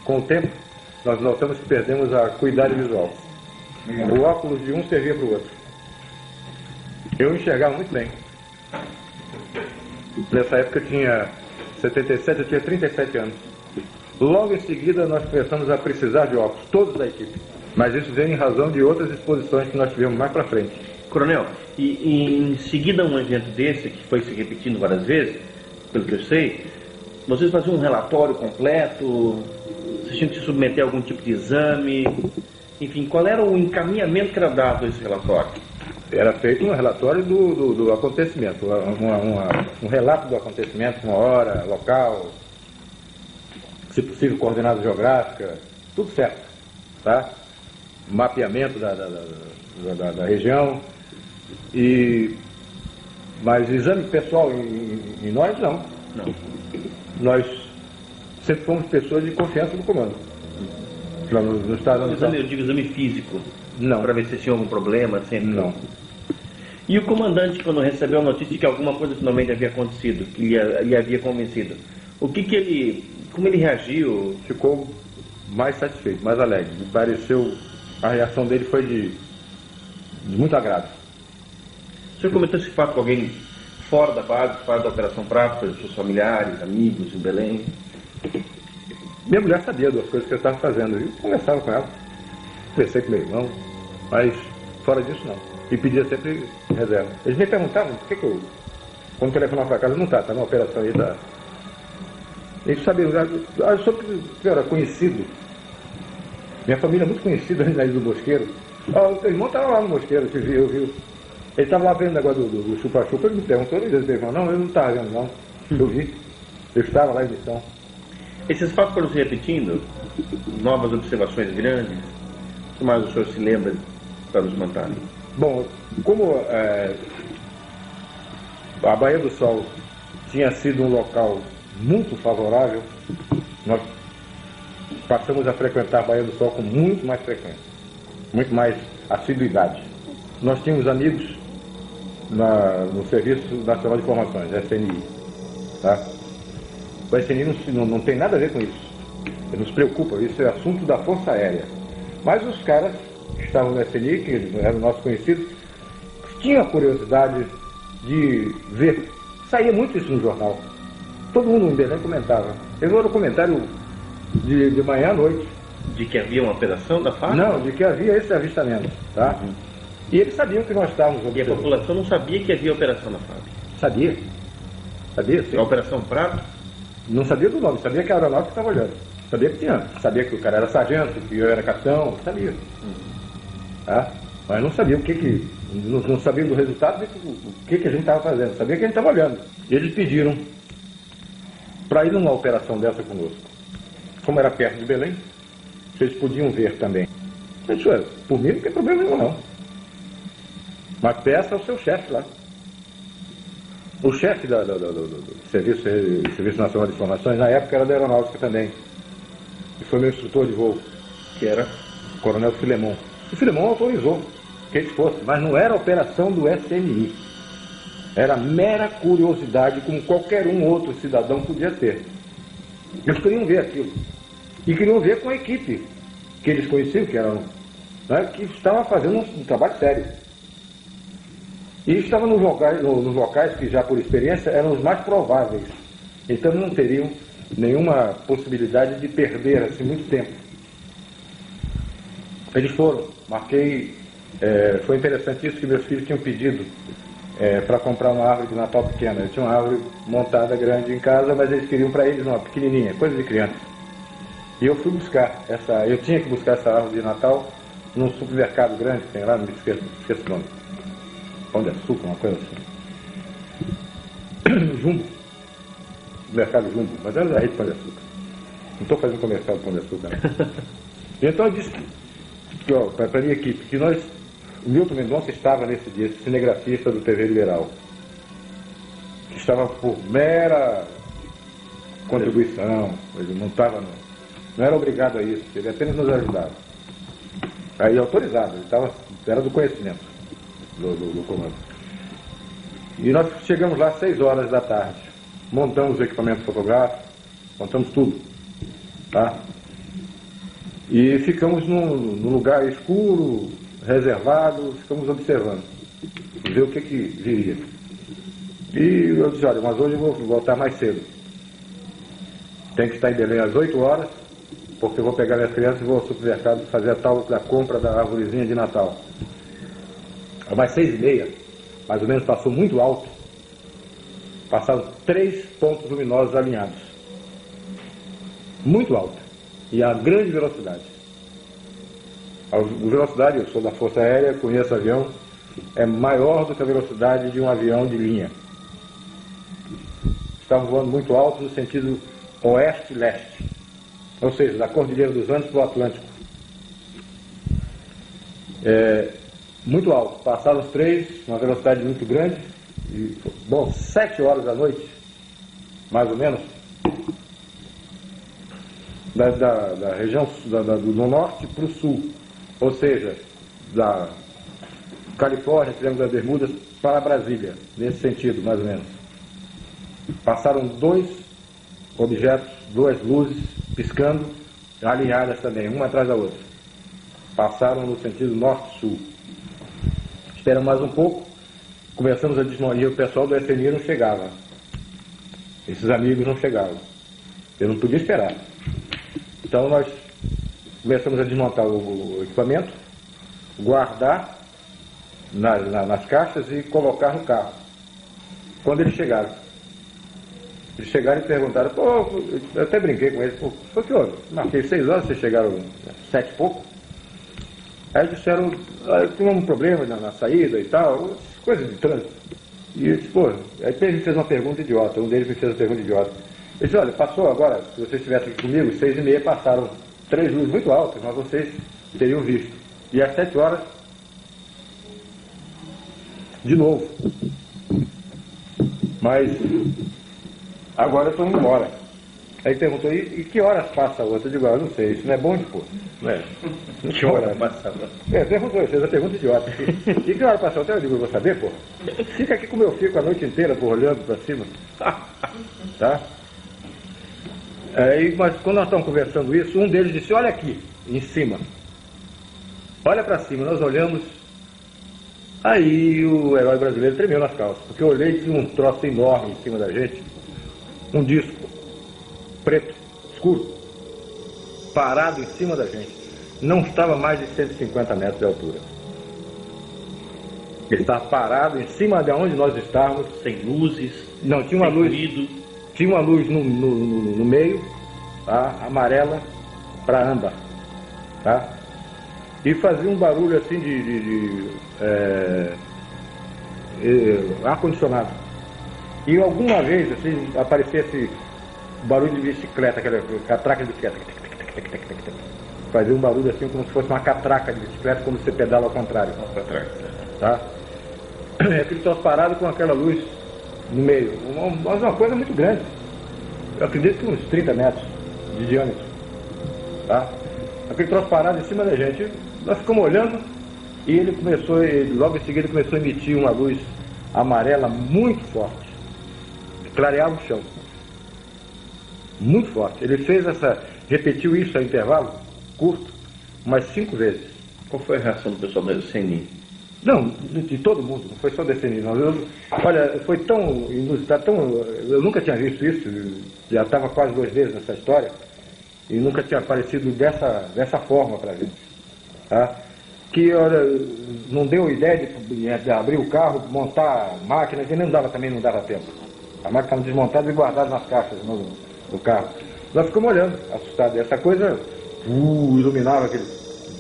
S2: com o tempo, nós notamos que perdemos a acuidade visual. O óculos de um servia para o outro. Eu enxergava muito bem. Nessa época eu tinha 77, eu tinha 37 anos. Logo em seguida nós começamos a precisar de óculos, todos da equipe. Mas isso veio em razão de outras exposições que nós tivemos mais para frente.
S1: Coronel, e em seguida a um evento desse, que foi se repetindo várias vezes, pelo que eu sei, vocês faziam um relatório completo, vocês tinham que se submeter a algum tipo de exame, enfim, qual era o encaminhamento que era dado a esse relatório?
S2: Era feito um relatório do acontecimento, um relato do acontecimento, uma hora, local, se possível coordenada geográfica, tudo certo, tá? Mapeamento da região, mas exame pessoal em nós, não. Nós sempre fomos pessoas de confiança do comando.
S1: Eu digo exame físico.
S2: Não.
S1: Para ver se tinha algum problema, sempre.
S2: Não.
S1: E o comandante, quando recebeu a notícia de que alguma coisa finalmente havia acontecido, que lhe havia convencido, como ele reagiu?
S2: Ficou mais satisfeito, mais alegre. Me pareceu, a reação dele foi de muito agrado.
S1: O senhor comentou esse fato com alguém fora da base, fora da Operação Prato, seus familiares, amigos em Belém?
S2: Minha mulher sabia das coisas que eu estava fazendo. Eu conversava com ela, conversei com meu irmão, mas fora disso não. E pedia sempre reserva. Eles me perguntavam por que eu, quando telefonava para casa, não está na operação aí da... Eles sabiam, eu sou conhecido. Minha família é muito conhecida aí do Mosqueiro. O irmão estava lá no Mosqueiro, eu vi. Ele estava lá vendo o negócio do chupa-chupa, ele me perguntou, ele falou, não, eu não estava vendo não. Eu vi. Eu estava lá em missão.
S1: Esses fatos foram se repetindo? Novas observações grandes? O que mais o senhor se lembra para nos contar?
S2: Bom, como a Baía do Sol tinha sido um local muito favorável, nós passamos a frequentar a Baía do Sol com muito mais frequência, muito mais assiduidade. Nós tínhamos amigos no Serviço Nacional de Informações, SNI. Tá? O SNI não tem nada a ver com isso. Ele nos preocupa, isso é assunto da Força Aérea. Mas os caras que estavam no SNI, que eram nossos conhecidos, tinham a curiosidade de ver. Saía muito isso no jornal. Todo mundo em Belém comentava. Eu vou no comentário de manhã à noite.
S1: De que havia uma operação da FARC?
S2: Não, de que havia esse avistamento. Tá? E eles sabiam que nós estávamos observando.
S1: E a população não sabia que havia operação na FARC?
S2: Sabia. Sabia, sim.
S1: A Operação Prato?
S2: Não sabia do nome, sabia que a aeronáutica estava olhando. Sabia que tinha. Sabia que o cara era sargento, que eu era capitão, sabia. Tá? Mas não sabia não sabia do resultado o que a gente estava fazendo. Sabia que a gente estava olhando. E eles pediram para ir numa operação dessa conosco. Como era perto de Belém, vocês podiam ver também. Eu disse, por mim não tem problema nenhum não. Mas peça ao seu chefe lá. O chefe do Serviço Nacional de Informações, na época, era da Aeronáutica também. E foi meu instrutor de voo, que era o Coronel Filemon. O Filemon autorizou que eles fossem, mas não era operação do SNI. Era mera curiosidade, como qualquer outro cidadão podia ter. Eles queriam ver aquilo. E queriam ver com a equipe que eles conheciam, que estava fazendo um trabalho sério. E estava nos locais que já por experiência eram os mais prováveis. Então não teriam nenhuma possibilidade de perder assim muito tempo. Eles foram, marquei, foi interessante isso que meus filhos tinham pedido para comprar uma árvore de Natal pequena. Eu tinha uma árvore montada grande em casa, mas eles queriam para eles uma pequenininha, coisa de criança. E eu fui buscar eu tinha que buscar essa árvore de Natal num supermercado grande que tem lá, não me esqueço o nome. Pão de Açúcar, uma coisa assim. Jumbo. Mercado Jumbo. Mas era da rede Pão de Açúcar. Não estou fazendo comercial do Pão de Açúcar, né? E então eu disse, para a minha equipe, que o Milton Mendonça estava nesse dia, esse cinegrafista do TV Liberal, que estava por mera contribuição, ele não estava, não era obrigado a isso, ele apenas nos ajudava. Aí autorizado, era do conhecimento do comando. E nós chegamos lá às 6 horas da tarde, montamos o equipamento fotográfico, montamos tudo, tá? E ficamos num lugar escuro, reservado, ficamos observando, ver o que viria. E eu disse, olha, mas hoje eu vou voltar mais cedo. Tem que estar em Belém às 8 horas, porque eu vou pegar minhas crianças e vou ao supermercado fazer a tal da compra da arvorezinha de Natal. Às 6h30, mais ou menos, passou muito alto. Passaram 3 pontos luminosos alinhados. Muito alto. E a grande velocidade. A velocidade, eu sou da Força Aérea, conheço avião, é maior do que a velocidade de um avião de linha. Estavam voando muito alto no sentido oeste-leste. Ou seja, da Cordilheira dos Andes para o Atlântico. Muito alto. Passaram os 3, uma velocidade muito grande. E, 7 horas da noite, mais ou menos, da região do norte para o sul. Ou seja, da Califórnia, Triângulo das Bermudas, para Brasília. Nesse sentido, mais ou menos. Passaram 2 objetos, 2 luzes, piscando, alinhadas também, uma atrás da outra. Passaram no sentido norte-sul. Esperamos mais um pouco, começamos a desmontar, e o pessoal do FMI não chegava. Esses amigos não chegavam. Eu não podia esperar. Então nós começamos a desmontar o equipamento, guardar nas caixas e colocar no carro. Quando eles chegaram e perguntaram, eu até brinquei com eles, foi que houve? Marquei 6 horas, vocês chegaram 7 e pouco. Aí disseram, tem um problema na saída e tal, coisas de trânsito. E eu disse, aí ele me fez uma pergunta idiota, um deles me fez uma pergunta idiota. Ele disse, olha, passou agora, se vocês estivessem aqui comigo, 6h30 passaram 3 luzes muito altas, mas vocês teriam visto. E às 7 horas, de novo. Mas agora eu estou indo embora. Aí perguntou, e que horas passa a outra? Eu digo, eu não sei, isso não é bom de pôr. Não é? Que horas passa a outra? Perguntou, fez a pergunta idiota. E que hora passa a outra? Eu digo, eu vou saber, pô. Fica aqui como eu fico a noite inteira, pô, olhando para cima. Tá? Aí, mas quando nós estamos conversando isso, um deles disse, olha aqui, em cima. Olha para cima, nós olhamos. Aí o herói brasileiro tremeu nas calças, porque eu olhei e tinha um troço enorme em cima da gente, um disco preto, escuro, parado em cima da gente. Não estava mais de 150 metros de altura. Ele estava parado em cima de onde nós estávamos.
S1: Sem luzes,
S2: não, tinha uma luz,
S1: ruído.
S2: Tinha uma luz no meio, tá? Amarela para âmbar, tá? E fazia um barulho assim de ar-condicionado. E alguma vez assim, aparecia esse barulho de bicicleta, aquela catraca de bicicleta. Fazia um barulho assim como se fosse uma catraca de bicicleta quando você pedala ao contrário. Tá? Aquele troço parado com aquela luz no meio. Mas uma coisa muito grande. Eu acredito que uns 30 metros de diâmetro. Tá? Aquele troço parado em cima da gente. Nós ficamos olhando e logo em seguida começou a emitir uma luz amarela muito forte. Clareava o chão. Muito forte. Ele repetiu isso a intervalo curto, umas 5 vezes.
S1: Qual foi a reação do pessoal do CNI?
S2: Não, de todo mundo, não foi só do CNI, não. Olha, foi tão inusitado, eu nunca tinha visto isso, já estava quase 2 vezes nessa história, e nunca tinha aparecido dessa forma para a gente. Tá? Que, olha, não deu ideia de abrir o carro, montar a máquina, que também não dava tempo. A máquina estava desmontada e guardada nas caixas no carro. Nós ficamos olhando, assustados. Essa coisa iluminava aquele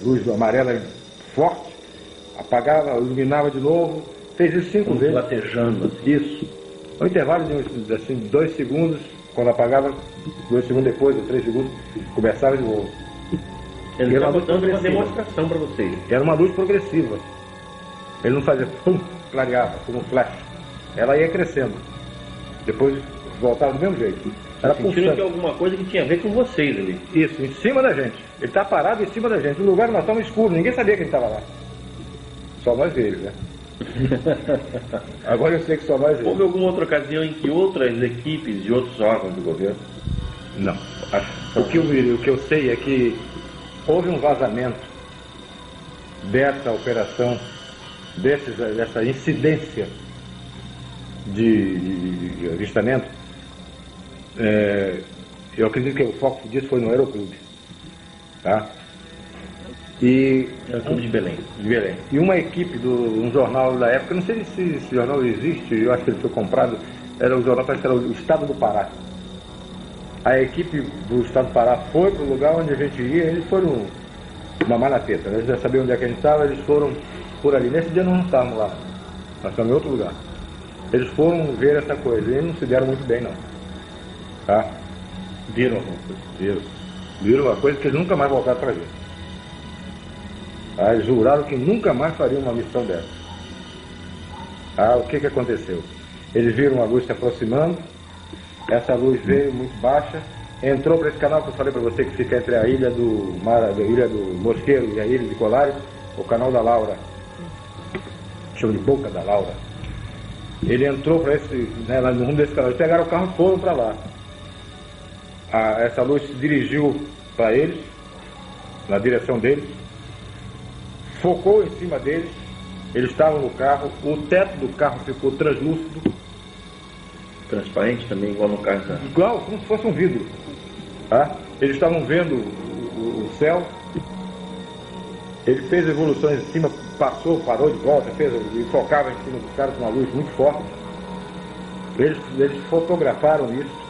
S2: luz amarela forte, apagava, iluminava de novo, fez isso 5 vezes.
S1: Latejando.
S2: Assim. Isso. Um intervalo de assim, 2 segundos, quando apagava, 2 segundos depois, ou 3 segundos, começava de novo.
S1: Ele
S2: era
S1: estava
S2: uma luz
S1: dando uma
S2: progressiva.
S1: demonstração para vocês.
S2: Era uma luz progressiva. Ele não fazia pum, clareava, como um flash. Ela ia crescendo. Depois voltava do mesmo jeito. Era
S1: Sentindo
S2: pulsando.
S1: que alguma coisa que tinha a ver com vocês ali.
S2: Isso, em cima da gente. Ele tá parado em cima da gente. No lugar nós estávamos escuros, ninguém sabia que ele estava lá. Só nós e ele, né? Agora eu sei que só nós e
S1: Houve
S2: ele.
S1: alguma outra ocasião em que outras equipes de outros órgãos do governo?
S2: Não. O que eu sei é que houve um vazamento dessa operação, dessa incidência de avistamento. Eu acredito que o foco disso foi no Aeroclube. Tá? E
S1: Aeroclube de Belém.
S2: de Belém. E uma equipe um jornal da época, não sei se esse jornal existe, eu acho que ele foi comprado, era o jornal, parece que era o Estado do Pará. A equipe do Estado do Pará foi para o lugar onde a gente ia, eles foram mamar na teta, né? Eles já sabiam onde é que a gente estava, eles foram por ali. Nesse dia nós não estávamos lá, nós estávamos em outro lugar. Eles foram ver essa coisa e não se deram muito bem, não. Tá?
S1: Viram alguma coisa?
S2: Viram uma coisa que eles nunca mais voltaram para ver. Eles juraram que nunca mais fariam uma missão dessa. O que aconteceu? Eles viram uma luz se aproximando, essa luz veio muito baixa, entrou para esse canal que eu falei para você, que fica entre a ilha do Mosqueiro e a ilha de Colares, o canal da Laura, chama de Boca da Laura. Ele entrou para lá no rumo desse canal, eles pegaram o carro e foram para lá. Essa luz se dirigiu para eles, na direção deles, focou em cima deles, eles estavam no carro, o teto do carro ficou translúcido,
S1: Transparente também, igual no caso da...
S2: igual, como se fosse um vidro. Tá? Eles estavam vendo o céu, ele fez evoluções em cima, parou de volta, e focava em cima dos caras com uma luz muito forte. Eles fotografaram isso.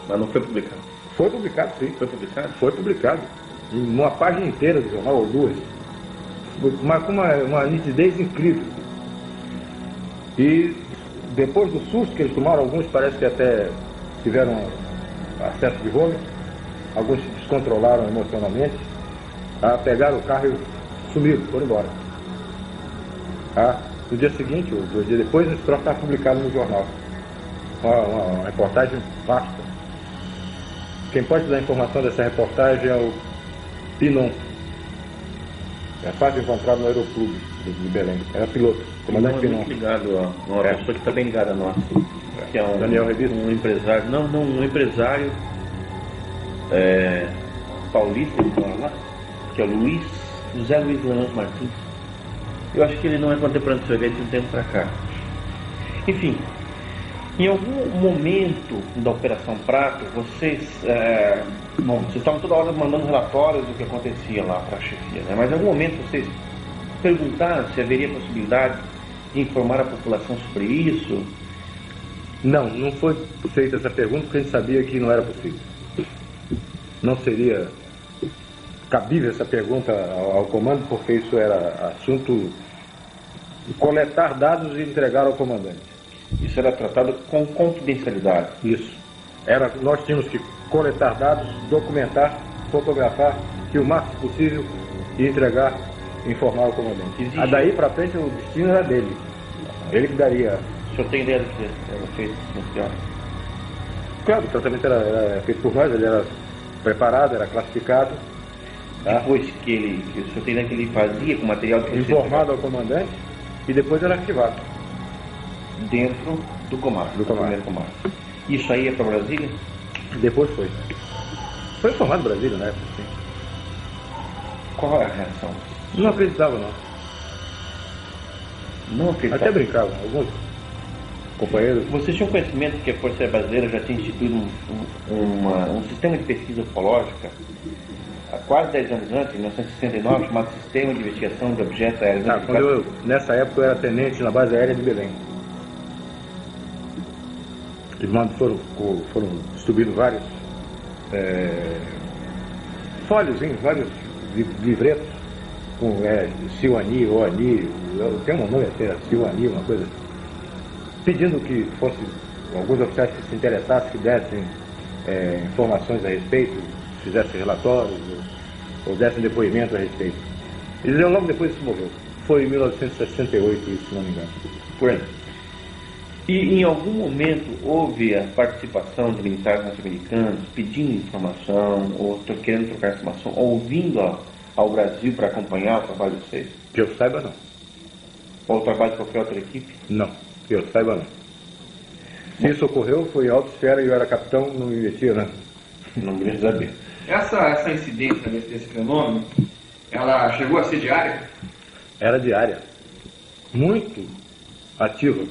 S1: Mas não foi publicado.
S2: Foi publicado, sim.
S1: Foi publicado?
S2: Foi publicado. Em uma página inteira do jornal, ou duas. Mas com uma nitidez incrível. E depois do susto que eles tomaram, alguns parece que até tiveram acesso de vômito, alguns se descontrolaram emocionalmente, pegaram o carro e sumiram, foram embora. No dia seguinte, ou 2 dias depois, esse troço está publicado no jornal. Uma reportagem vasta. Quem pode dar informação dessa reportagem é o Pinon. É fácil encontrar no Aeroclube de Belém. Era piloto, comandante
S1: Não é
S2: Pinon.
S1: muito ligado a uma pessoa que está bem ligada a nós. Que é
S2: Daniel Rebito.
S1: um empresário. Não, um empresário paulista, ele mora lá, que é o José Luiz Leandro Martins. Eu acho que ele não é contemporâneo do seu evento de um tempo para cá. Enfim, em algum momento da Operação Prato, vocês estavam toda hora mandando relatórios do que acontecia lá para a chefia, né? Mas em algum momento vocês perguntaram se haveria possibilidade de informar a população sobre isso?
S2: Não foi feita essa pergunta porque a gente sabia que não era possível. Não seria cabível essa pergunta ao comando, porque isso era assunto de coletar dados e entregar ao comandante.
S1: Isso era tratado com confidencialidade.
S2: Isso. Nós tínhamos que coletar dados, documentar, fotografar, que o máximo possível e entregar, informar ao comandante. Daí para frente o destino era dele. Ele que daria.
S1: O senhor tem ideia do que era feito nesse caso?
S2: Claro, o tratamento era feito por nós, ele era preparado, era classificado.
S1: Depois que o senhor tem ideia que ele fazia com material de
S2: informado ao comandante e depois era arquivado.
S1: Dentro do comando. Primeiro comando. Isso aí é para Brasília?
S2: Depois foi. Foi informado Brasília na época, sim.
S1: Qual é a reação?
S2: Não acreditava, não.
S1: Não acreditava?
S2: Até brincavam, alguns companheiros.
S1: Vocês tinham conhecimento que a Força Aérea Brasileira já tinha instituído um sistema de pesquisa ufológica há quase 10 anos antes, em 1969, chamado Sistema de Investigação de Objetos Aéreos Identificados?
S2: Nessa época eu era tenente na base aérea de Belém. Eles foram distribuídos vários folhozinhos, vários livretos com Silani, Oani, tem um nome até, Silani, uma coisa, pedindo que fosse alguns oficiais que se interessassem, que dessem informações a respeito, fizessem relatórios, ou dessem depoimento a respeito. Eles deram logo depois que morreu. Foi em 1968, isso, se não me engano.
S1: Por aí. E em algum momento houve a participação de militares norte-americanos pedindo informação, ou querendo trocar informação, ou vindo ao Brasil para acompanhar o trabalho de vocês?
S2: Que eu saiba, não.
S1: Ou o trabalho de qualquer outra equipe?
S2: Não, que eu saiba, não. Se isso ocorreu, foi em alta esfera e eu era capitão, não me metia, né?
S1: Não queria saber.
S3: Essa incidência desse fenômeno, ela chegou a ser diária?
S2: Era diária. Muito ativa.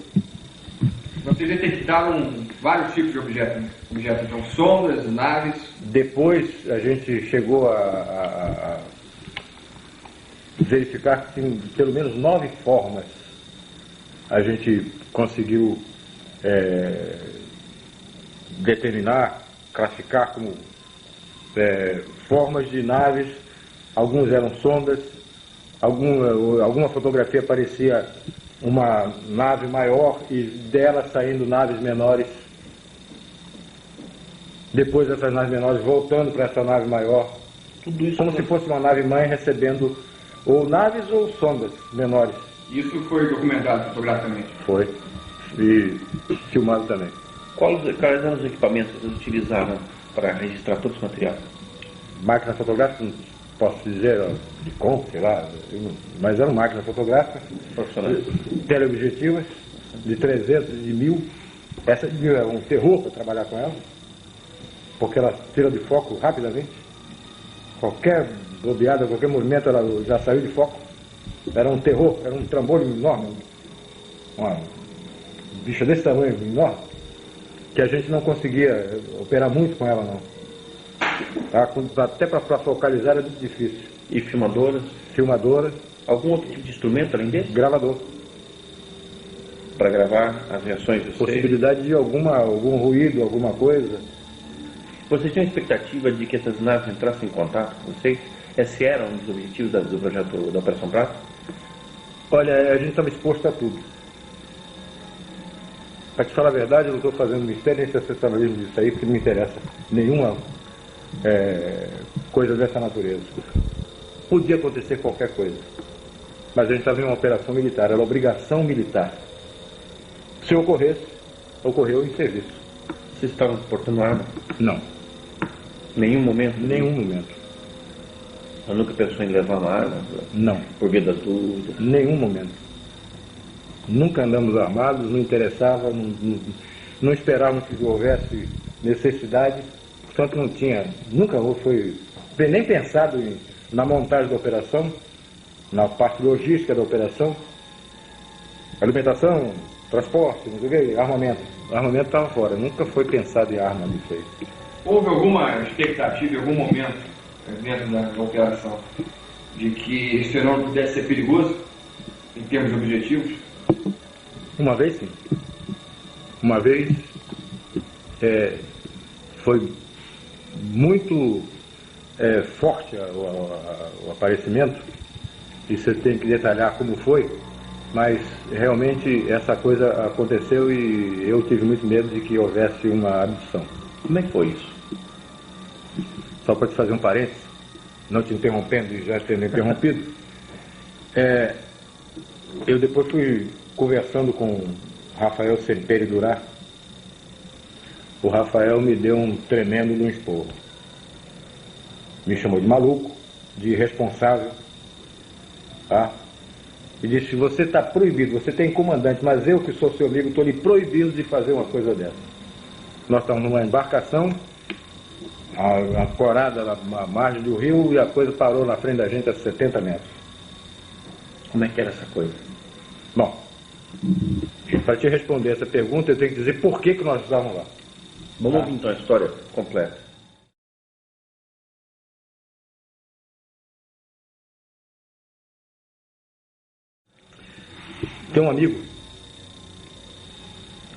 S3: Vocês detectaram vários tipos de objetos, então sondas, naves.
S2: Depois a gente chegou a verificar que tem pelo menos 9 formas. A gente conseguiu determinar, classificar como formas de naves. Alguns eram sondas, alguma fotografia parecia uma nave maior e dela saindo naves menores. Depois essas naves menores voltando para essa nave maior. Tudo isso como se fosse uma nave mãe recebendo ou naves ou sondas menores.
S3: Isso foi documentado fotograficamente?
S2: Foi. E filmado também.
S1: Quais eram os equipamentos que vocês utilizaram para registrar todo esse material?
S2: Máquina fotográfica, não posso dizer, de com, sei lá, mas eram máquinas fotográficas,
S1: Profissionais.
S2: teleobjetivas, de 300, de 1000. Essa de 1000 era um terror para trabalhar com ela, porque ela tira de foco rapidamente. Qualquer bobeada, qualquer movimento, ela já saiu de foco. Era um terror, era um trambolho enorme, uma bicha desse tamanho, enorme, que a gente não conseguia operar muito com ela, não. Até para focalizar era muito difícil.
S1: E filmadoras?
S2: Filmadora.
S1: Algum outro tipo de instrumento além desse?
S2: Gravador.
S1: Para gravar as reações de vocês?
S2: Possibilidade de algum ruído, alguma coisa.
S1: Vocês tinham expectativa de que essas naves entrassem em contato com vocês? Esse era um dos objetivos do projeto da Operação Prato?
S2: Olha, a gente estava exposto a tudo. Para te falar a verdade, eu não estou fazendo mistério nem sensacionalismo disso aí, porque não me interessa nenhuma coisa dessa natureza. Podia acontecer qualquer coisa, mas a gente estava em uma operação militar, era obrigação militar. Se ocorresse, ocorreu em serviço.
S1: Vocês estavam portando arma?
S2: Não.
S1: Nenhum momento?
S2: Nenhum momento.
S1: Eu nunca pensou em levar uma arma?
S2: Não.
S1: Por via das dúvidas?
S2: Nenhum momento. Nunca andamos armados, não interessava, não esperávamos que houvesse necessidade, portanto não tinha, nunca foi nem pensado na montagem da operação, na parte logística da operação, alimentação, transporte, não sei o que, armamento. O armamento estava fora, nunca foi pensado em arma nisso aí.
S3: Houve alguma expectativa em algum momento, dentro da operação, de que esse fenômeno pudesse ser perigoso, em termos objetivos?
S2: Uma vez, sim. Uma vez foi muito forte o aparecimento, e você tem que detalhar como foi, mas realmente essa coisa aconteceu e eu tive muito medo de que houvesse uma abdução.
S1: Como é que foi isso?
S2: Só para te fazer um parênteses, não te interrompendo e já tendo interrompido, eu depois fui conversando com Rafael Semperi Durá. O Rafael me deu um tremendo de um esporro. Me chamou de maluco, de irresponsável, tá? E disse: você está proibido, você tem comandante, mas eu que sou seu amigo estou lhe proibindo de fazer uma coisa dessa. Nós estamos numa embarcação, ancorada na margem do rio, e a coisa parou na frente da gente a 70 metros.
S1: Como é que era essa coisa?
S2: Bom, para te responder essa pergunta, eu tenho que dizer por que nós estávamos lá.
S1: Vamos ouvir então a história completa.
S2: Tem um amigo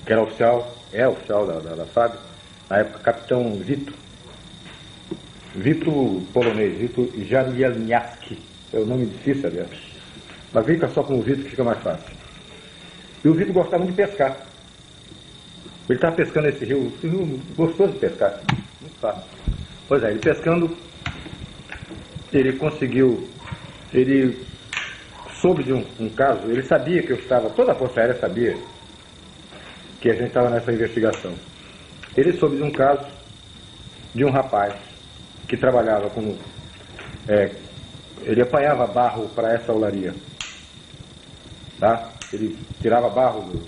S2: que era oficial, da FAB, na época capitão Vito polonês, Vito Jamielniaski, é um nome difícil, aliás, mas fica só com o Vito que fica mais fácil. E o Vito gostava muito de pescar. Ele estava pescando esse rio gostoso de pescar, muito fácil. Pois é, ele pescando, ele conseguiu, ele soube de um caso, ele sabia que eu estava, toda a Força Aérea sabia que a gente estava nessa investigação. Ele soube de um caso de um rapaz que trabalhava como, ele apanhava barro para essa olaria, tá? Ele tirava barro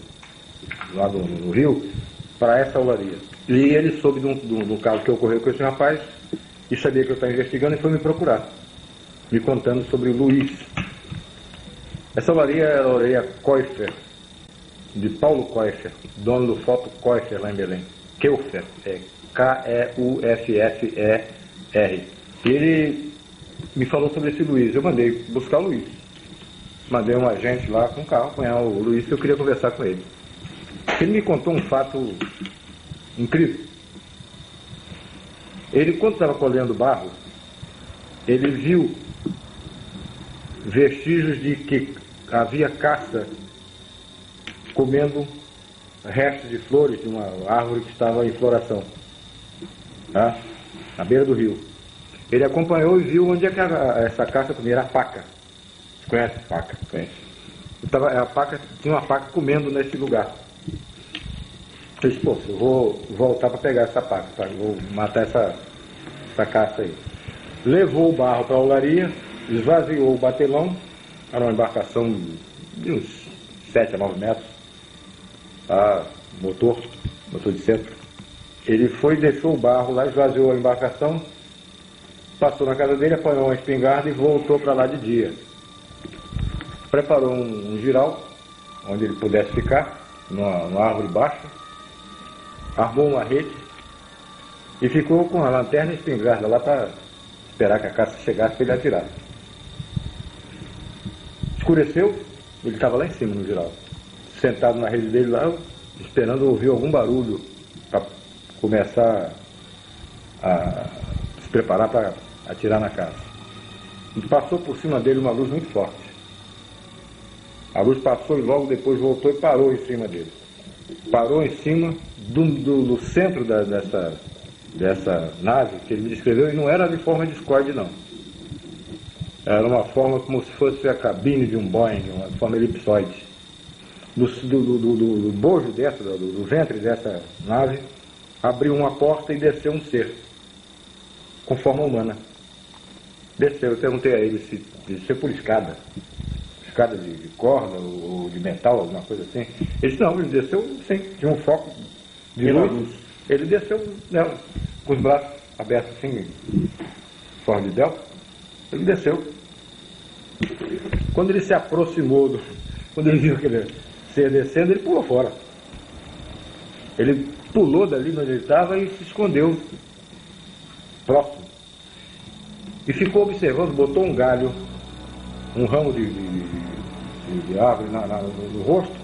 S2: lá no rio para essa olaria. E ele soube de um caso que ocorreu com esse rapaz e sabia que eu estava investigando e foi me procurar, me contando sobre o Luiz. Essa olaria é a olaria Koiffer, de Paulo Koiffer, dono do Foto Koiffer lá em Belém. Keuffer, K-E-U-F-F-E-R. E ele me falou sobre esse Luiz. Eu mandei buscar o Luiz. Mandei um agente lá com o carro apanhar o Luiz, que eu queria conversar com ele. Ele me contou um fato incrível. Ele, quando estava colhendo barro, ele viu vestígios de que havia caça comendo restos de flores de uma árvore que estava em floração, tá? Na beira do rio. Ele acompanhou e viu onde é que essa caça comia. Era a paca. Você conhece a paca? Conhece. Tinha uma paca comendo nesse lugar. Eu disse, pô, eu vou voltar para pegar essa paca, tá? Vou matar essa caça aí. Levou o barro para a olaria, esvaziou o batelão, era uma embarcação de uns 7 a 9 metros, motor de centro. Ele foi, deixou o barro lá, esvaziou a embarcação, passou na casa dele, apanhou uma espingarda e voltou para lá de dia. Preparou um giral, onde ele pudesse ficar, numa árvore baixa, armou uma rede e ficou com a lanterna e a espingarda lá para esperar que a caça chegasse para ele atirar. Escureceu, ele estava lá em cima no giral, sentado na rede dele lá, esperando ouvir algum barulho para começar a se preparar para atirar na caça. E passou por cima dele uma luz muito forte. A luz passou e logo depois voltou e parou em cima dele. Parou em cima do centro dessa nave que ele me descreveu, e não era de forma discorde, não. Era uma forma como se fosse a cabine de um Boeing, uma forma elipsoide. Do bojo do ventre dessa nave, abriu uma porta e desceu um ser, com forma humana. Desceu, eu perguntei a ele se desceu por escada de corda ou de metal, alguma coisa assim. Ele disse, não, ele desceu sim, tinha um foco de luz. Ele desceu, né, com os braços abertos assim, forma de delta. Ele desceu. Quando ele se aproximou, quando ele viu que ele ia descendo, ele pulou fora. Ele pulou dali onde ele estava e se escondeu próximo. E ficou observando, botou um galho, um ramo de árvore no rosto,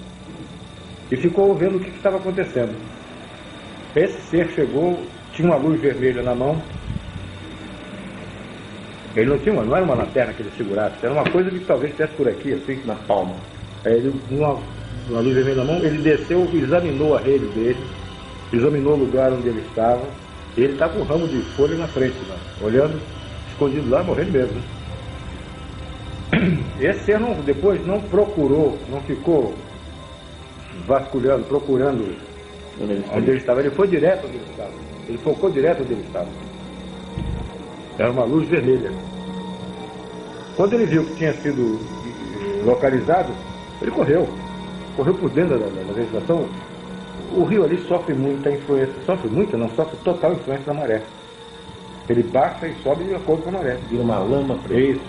S2: e ficou vendo o que estava acontecendo. Esse ser chegou, tinha uma luz vermelha na mão. Ele não era uma lanterna que ele segurasse, era uma coisa que talvez estivesse por aqui, assim, na palma. Ele, uma luz vermelha na mão, ele desceu, examinou a rede dele, examinou o lugar onde ele estava, e ele estava com um ramo de folha na frente, né, olhando, escondido lá, morrendo mesmo. Esse ser depois não procurou, não ficou vasculhando, procurando onde ele estava. Ele foi direto onde ele estava. Ele focou direto onde ele estava. Era uma luz vermelha. Quando ele viu que tinha sido localizado, ele correu por dentro da vegetação. O rio ali sofre muita influência, sofre total influência da maré. Ele baixa e sobe de acordo com a maré.
S1: Vira uma lama para isso.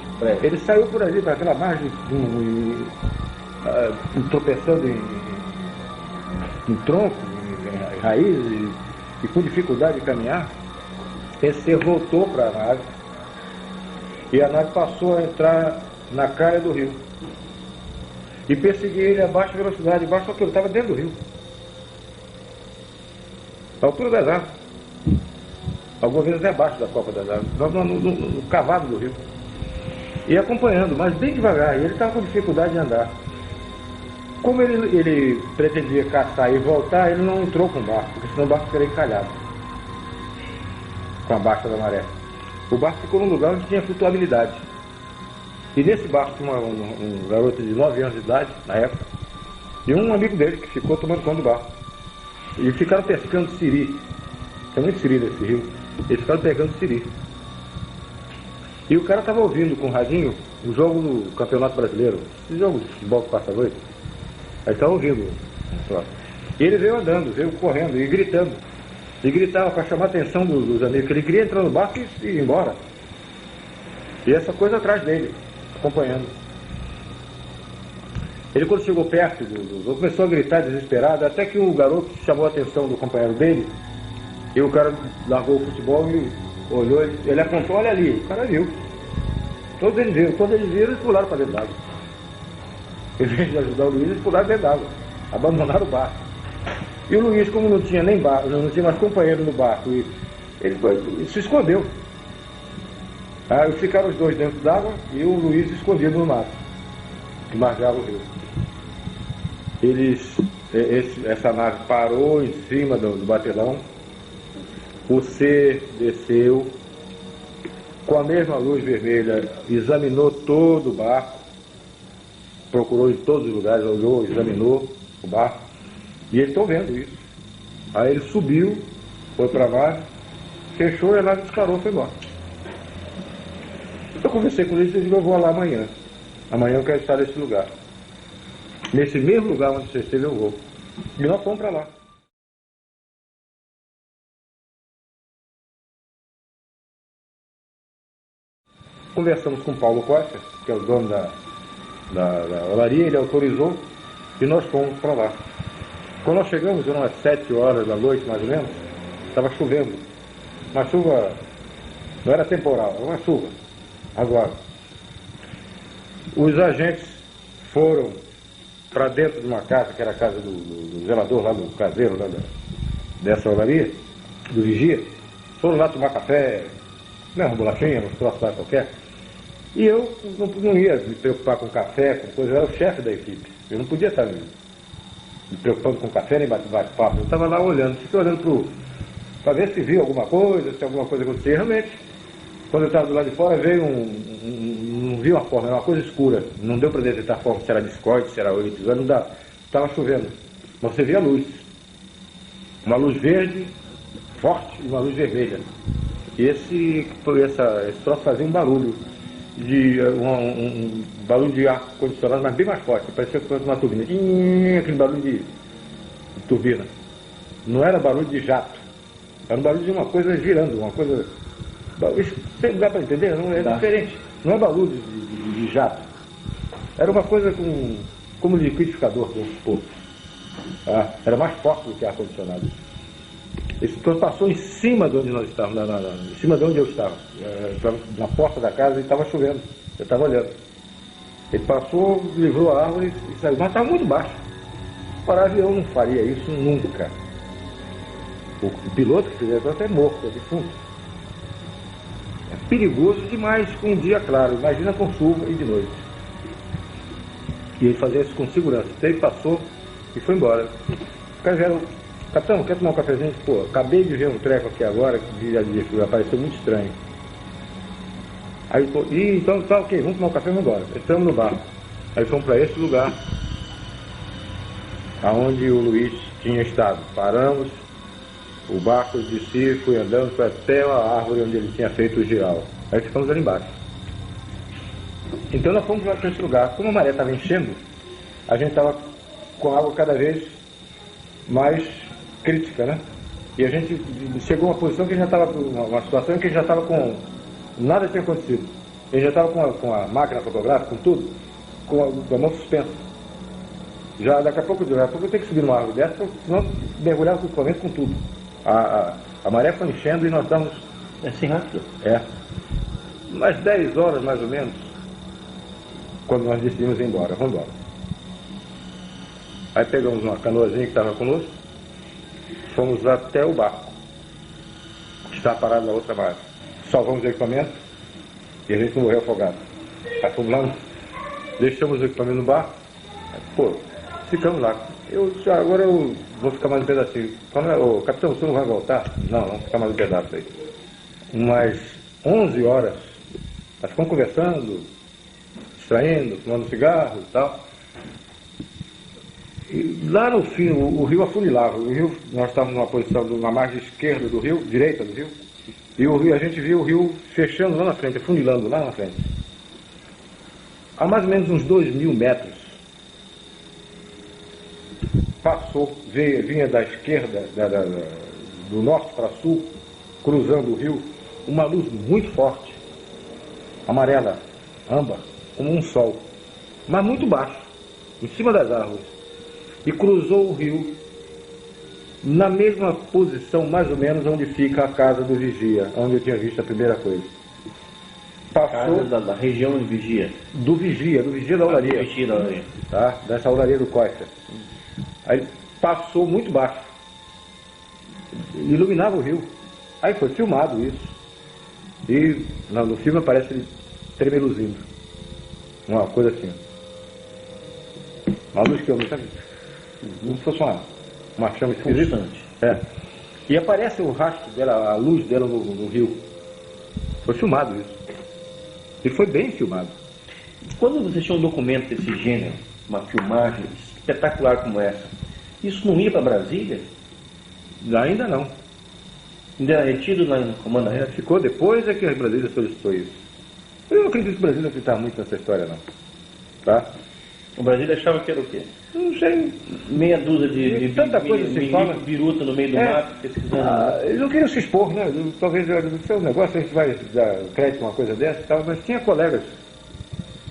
S2: Ele saiu por ali, para aquela margem, tropeçando em tronco, em raiz, e com dificuldade de caminhar. Esse ser voltou para a nave, e a nave passou a entrar na calha do rio. E perseguia ele a baixa velocidade, só que ele estava dentro do rio. A altura das árvores. Algumas vezes abaixo da copa das árvores, no cavado do rio. E acompanhando, mas bem devagar, e ele estava com dificuldade de andar. Como ele pretendia caçar e voltar, ele não entrou com o barco, porque senão o barco seria encalhado com a baixa da maré. O barco ficou num lugar onde tinha flutuabilidade. E nesse barco tinha um garoto de 9 anos de idade, na época, e um amigo dele que ficou tomando conta do barco. E ficaram pescando siri. Tem muito siri nesse rio. Eles ficaram pegando siri. E o cara estava ouvindo com o radinho o jogo do Campeonato Brasileiro, esse jogo de futebol que passa a noite. Aí estava ouvindo. E ele veio andando, veio correndo e gritando. E gritava para chamar a atenção dos amigos, que ele queria entrar no barco e ir embora. E essa coisa atrás dele, acompanhando. Ele, quando chegou perto do começou a gritar desesperado, até que o garoto chamou a atenção do companheiro dele, e o cara largou o futebol e olhou, ele apontou, olha ali, o cara viu. Todos eles viram, quando eles viram, eles pularam para dentro d'água. Em vez de ajudar o Luiz, eles pularam dentro d'água, abandonaram o barco. E o Luiz, como não tinha nem barco, não tinha mais companheiro no barco, ele se escondeu. Aí ficaram os dois dentro d'água e o Luiz escondido no mato, que margeava o rio. Essa nave parou em cima do batelão, o C desceu, com a mesma luz vermelha, examinou todo o barco, procurou em todos os lugares, olhou, examinou o barco, e eles estão vendo isso. Aí ele subiu, foi para a nave, fechou e a nave disparou e foi embora. Eu conversei com eles e disse, eu vou lá amanhã. Amanhã eu quero estar nesse lugar. Nesse mesmo lugar onde você esteve eu vou. E nós fomos para lá. Conversamos com o Paulo Costa, que é o dono da olaria, ele autorizou e nós fomos para lá. Quando nós chegamos, eram umas 7 horas da noite, mais ou menos, estava chovendo. Uma chuva, não era temporal, era uma chuva. Agora, os agentes foram para dentro de uma casa, que era a casa do zelador, lá do caseiro, lá dessa olaria, do vigia. Foram lá tomar café, uma bolachinha, uns troços lá qualquer. E eu não ia me preocupar com café, com coisa, eu era o chefe da equipe. Eu não podia estar me preocupando com café nem bate-papo. Eu estava lá olhando, fiquei olhando para ver se viu alguma coisa, se alguma coisa acontecia. Realmente, quando eu estava do lado de fora, veio não vi uma forma, era uma coisa escura. Não deu para detectar a forma, se era biscoito, se era oito, não dá. Estava chovendo. Mas você via a luz. Uma luz verde, forte, e uma luz vermelha. E esse troço fazia um barulho. Um barulho de ar condicionado, mas bem mais forte, parecia que fosse uma turbina. Aquele barulho de turbina. Não era barulho de jato, era um barulho de uma coisa girando, uma coisa. Isso dá para entender? Não é diferente. Não é barulho de jato. Era uma coisa como liquidificador, vamos supor. Era mais forte do que ar condicionado. Esse troço passou em cima de onde nós estávamos, em cima de onde eu estava. Estava na porta da casa e estava chovendo. Eu estava olhando. Ele passou, livrou a árvore e saiu. Mas estava muito baixo. O avião não faria isso nunca. O piloto que fizer isso é morto, é defunto. É perigoso demais com um dia claro. Imagina com chuva e de noite. E ele fazia isso com segurança. Então ele passou e foi embora. O cara já capitão, quer tomar um cafezinho? Pô, acabei de ver um treco aqui agora que apareceu muito estranho. Aí, então tá ok, vamos tomar um café e vamos embora. Entramos no barco. Aí fomos para esse lugar, aonde o Luiz tinha estado. Paramos, o barco descia, fui andando, foi até a árvore onde ele tinha feito o giral. Aí ficamos ali embaixo. Então nós fomos para esse lugar. Como a maré estava enchendo, a gente estava com a água cada vez mais crítica, né? E a gente chegou a uma posição que já estava, uma situação em que já estava com, nada tinha acontecido. Ele já estava com a máquina fotográfica, com tudo, com a mão suspensa. Já daqui a pouco eu tenho que subir numa árvore dessa, senão mergulhava com o equipamento com tudo. A maré foi enchendo e nós estávamos...
S1: É assim rápido?
S2: É. Umas 10 horas mais ou menos, quando nós decidimos ir embora, vamos embora. Aí pegamos uma canoazinha que estava conosco, fomos até o barco, que estava parado na outra margem. Salvamos o equipamento e a gente não morreu afogado. Aí fomos lá, deixamos o equipamento no barco, pô, ficamos lá. Agora eu vou ficar mais um pedacinho. Ô, capitão, você não vai voltar? Não, vamos ficar mais um pedaço aí. Mas 11 horas. Nós ficamos conversando, distraindo, fumando cigarro e tal. E lá no fim, o rio afunilava. O rio, nós estávamos numa posição, na margem esquerda do rio, direita do rio, e o rio, a gente viu o rio fechando lá na frente, afunilando lá na frente. A mais ou menos uns 2.000 metros, passou, vinha da esquerda, do norte para sul, cruzando o rio, uma luz muito forte, amarela, âmbar, como um sol, mas muito baixo, em cima das árvores, e cruzou o rio na mesma posição, mais ou menos, onde fica a casa do vigia, onde eu tinha visto a primeira coisa. Passou
S1: da região de vigia.
S2: Do vigia da olaria.
S1: Do vigia da olaria.
S2: Tá? Dessa olaria do Costa. Aí passou muito baixo. Iluminava o rio. Aí foi filmado isso. E no filme aparece ele tremeluzindo. Uma coisa assim. Uma luz que eu não sabia. Como se fosse uma chama esquisita. É. E aparece o rastro dela, a luz dela no rio. Foi filmado isso. E foi bem filmado.
S1: Quando você tinha um documento desse gênero, uma filmagem espetacular como essa, isso não ia para Brasília?
S2: Ainda não.
S1: Ainda era retido lá no comando aéreo?
S2: Ficou depois é que a Brasília solicitou isso. Eu não acredito que o Brasília acreditava muito nessa história, não. Tá?
S1: O Brasília achava que era o quê?
S2: Não sei.
S1: Meia dúzia de
S2: tanta coisa se fala.
S1: Biruta no meio do mato, pesquisando.
S2: Eles não queriam se expor, né? Talvez o um negócio, a gente vai dar crédito a uma coisa dessa e tal, mas tinha colegas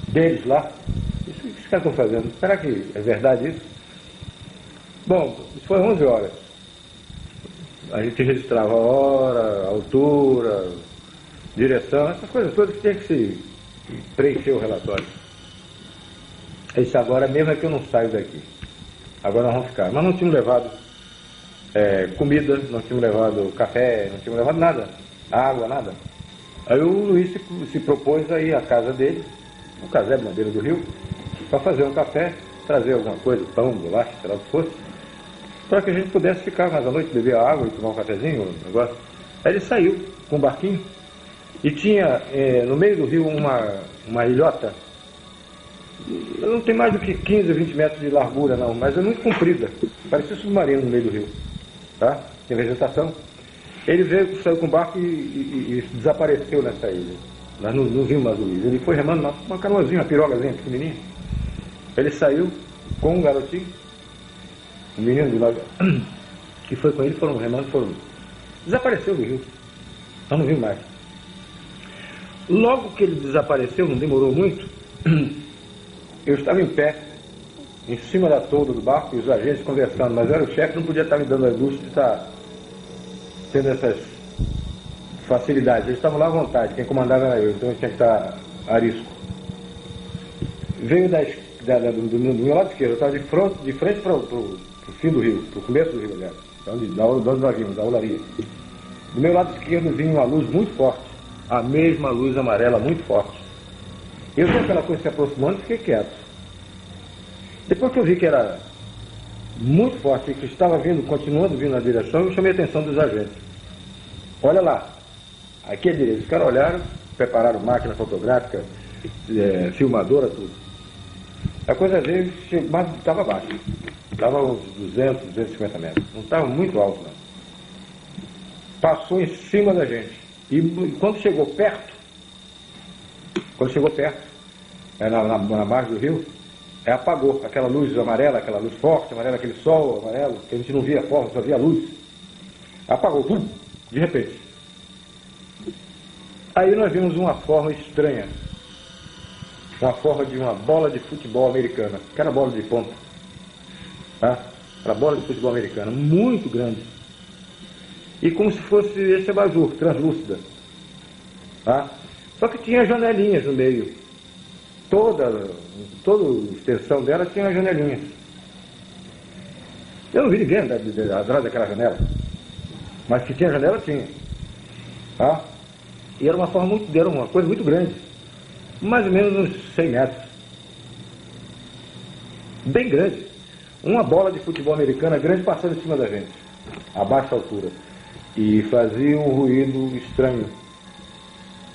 S2: deles lá. Isso que os caras estão fazendo? Será que é verdade isso? Bom, isso foi 11 horas. A gente registrava a hora, a altura, direção, essas coisas todas que tinha que se preencher o relatório. Esse agora mesmo é que eu não saio daqui. Agora nós vamos ficar. Mas não tínhamos levado comida, não tínhamos levado café, não tínhamos levado nada. Água, nada. Aí o Luiz se propôs a ir à casa dele, no casebre na beira do rio, para fazer um café, trazer alguma coisa, pão, bolacha, sei lá o que fosse, para que a gente pudesse ficar mais à noite, beber água e tomar um cafezinho, um negócio. Aí ele saiu com um barquinho e tinha no meio do rio uma ilhota. Não tem mais do que 15 ou 20 metros de largura, não, mas é muito comprida. Parecia um submarino no meio do rio. Tá? Tem vegetação. Ele saiu com o barco e desapareceu nessa ilha. Nós não vimos mais o Luiz. Ele foi remando uma canoazinha, uma pirogazinha pequenininha. Ele saiu com um garotinho, um menino de lá, que foi com ele, foram remando, desapareceu do rio. Nós não vimos mais. Logo que ele desapareceu, não demorou muito, eu estava em pé, em cima da tolda do barco, e os agentes conversando, mas era o chefe, não podia estar me dando a luz de estar tendo essas facilidades. Eles estavam lá à vontade, quem comandava era eu, então eu tinha que estar a risco. Veio do meu lado esquerdo, eu estava de frente para o fim do rio, para o começo do rio, aliás, onde nós vimos, da olaria. Do meu lado esquerdo vinha uma luz muito forte, a mesma luz amarela muito forte. Eu vi aquela coisa se aproximando e fiquei quieto. Depois que eu vi que era muito forte e que estava continuando vindo na direção, eu chamei a atenção dos agentes. Olha lá, aqui é direito. Os caras olharam, prepararam máquina fotográfica, filmadora, tudo. A coisa veio, mas estava baixo. Estava uns 200, 250 metros. Não estava muito alto, não. Passou em cima da gente. E quando chegou perto, na margem do rio, apagou aquela luz amarela, aquela luz forte, amarela, aquele sol amarelo, que a gente não via a forma, só via a luz. Apagou, de repente. Aí nós vimos uma forma estranha, uma forma de uma bola de futebol americana, aquela bola de ponta, tá? Aquela bola de futebol americana, muito grande, e como se fosse esse abajur, translúcida, tá? Só que tinha janelinhas no meio, toda a extensão dela tinha uma janelinha. Eu não vi ninguém atrás daquela janela, mas que tinha janela, tinha, tá? E era uma coisa muito grande, mais ou menos uns 100 metros, bem grande, uma bola de futebol americana grande passando em cima da gente, a baixa altura, e fazia um ruído estranho,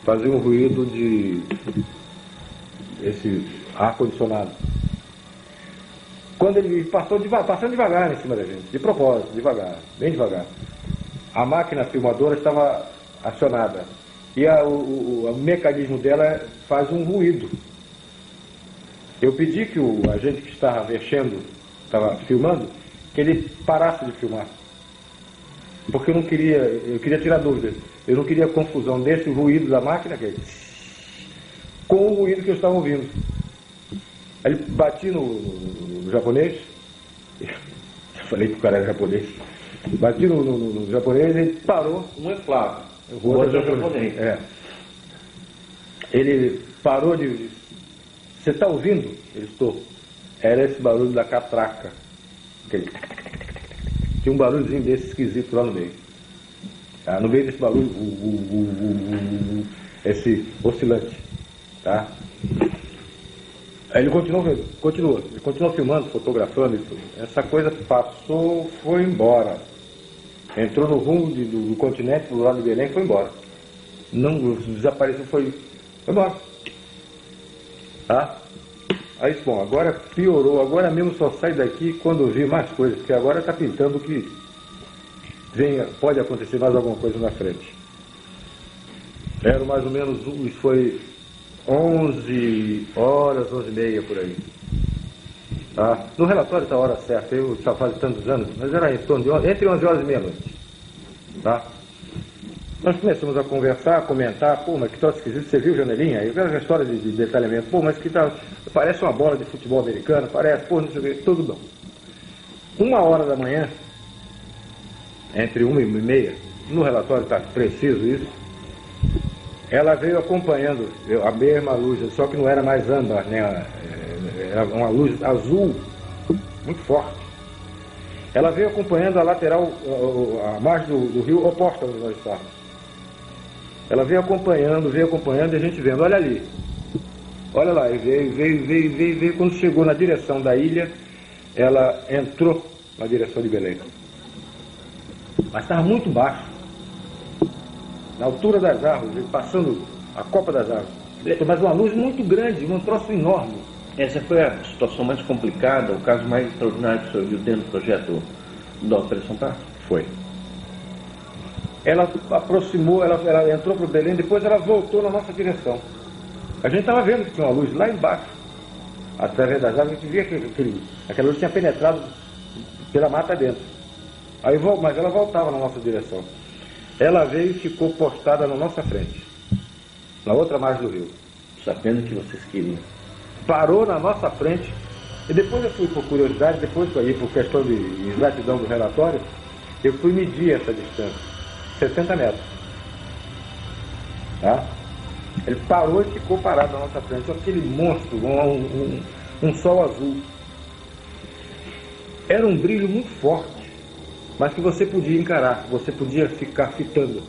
S2: fazia um ruído de esse ar-condicionado. Quando ele passando devagar em cima da gente, de propósito, devagar, bem devagar. A máquina filmadora estava acionada e o mecanismo dela faz um ruído. Eu pedi que o agente que estava mexendo, estava filmando, que ele parasse de filmar. Porque eu queria tirar dúvida. Eu não queria confusão desse ruído da máquina com o ruído que eu estava ouvindo. Aí ele bati no japonês, eu falei que o cara era japonês, bati no japonês e ele parou.
S1: Um é Flávio,
S2: o outro é japonês. É. Ele parou de... Você está ouvindo? Ele estou. Era esse barulho da catraca. Aquele... Tinha um barulhozinho desse esquisito lá no meio. Tá? No meio desse barulho, esse oscilante. Tá? Aí ele continuou filmando, fotografando e tudo. Essa coisa passou, foi embora. Entrou no rumo do continente, do lado de Belém, foi embora. Não desapareceu, foi embora. Tá? Aí, bom, agora piorou, agora mesmo só sai daqui quando eu vi mais coisas, porque agora está pintando que pode acontecer mais alguma coisa na frente. Era mais ou menos, isso foi 11 horas, 11h30 por aí. Tá? No relatório está a hora certa, eu já faz tantos anos, mas era em torno de entre 11 horas e meia-noite. Tá? Nós começamos a conversar, a comentar, pô, mas que tal esquisito, você viu janelinha? Aí veio a história de detalhamento, pô, mas que tal, parece uma bola de futebol americano, parece, pô, não sei o que, tudo bom. 1h da manhã, entre 1h30, no relatório está preciso isso, ela veio acompanhando a mesma luz, só que não era mais âmbar, né? Era uma luz azul, muito forte. Ela veio acompanhando a lateral, a margem do rio oposta onde nós estávamos. Ela veio acompanhando e a gente vendo, olha ali. Olha lá, e veio, quando chegou na direção da ilha, ela entrou na direção de Belém. Mas estava muito baixo, na altura das árvores, passando a copa das árvores. Mas uma luz muito grande, um troço enorme.
S1: Essa foi a situação mais complicada, o caso mais extraordinário que o senhor viu dentro do projeto da Operação Prato?
S2: Foi. Ela aproximou, ela entrou para o Belém, depois ela voltou na nossa direção. A gente estava vendo que tinha uma luz lá embaixo, através das árvores, a gente via que aquela luz tinha penetrado pela mata dentro. Mas ela voltava na nossa direção. Ela veio e ficou postada na nossa frente, na outra margem do rio.
S1: Sabendo que vocês queriam.
S2: Parou na nossa frente, e depois eu fui por curiosidade, depois aí por questão de exatidão do relatório, eu fui medir essa distância. 60 metros. Tá? Ele parou e ficou parado na nossa frente. Aquele monstro, um sol azul. Era um brilho muito forte, mas que você podia encarar, você podia ficar fitando.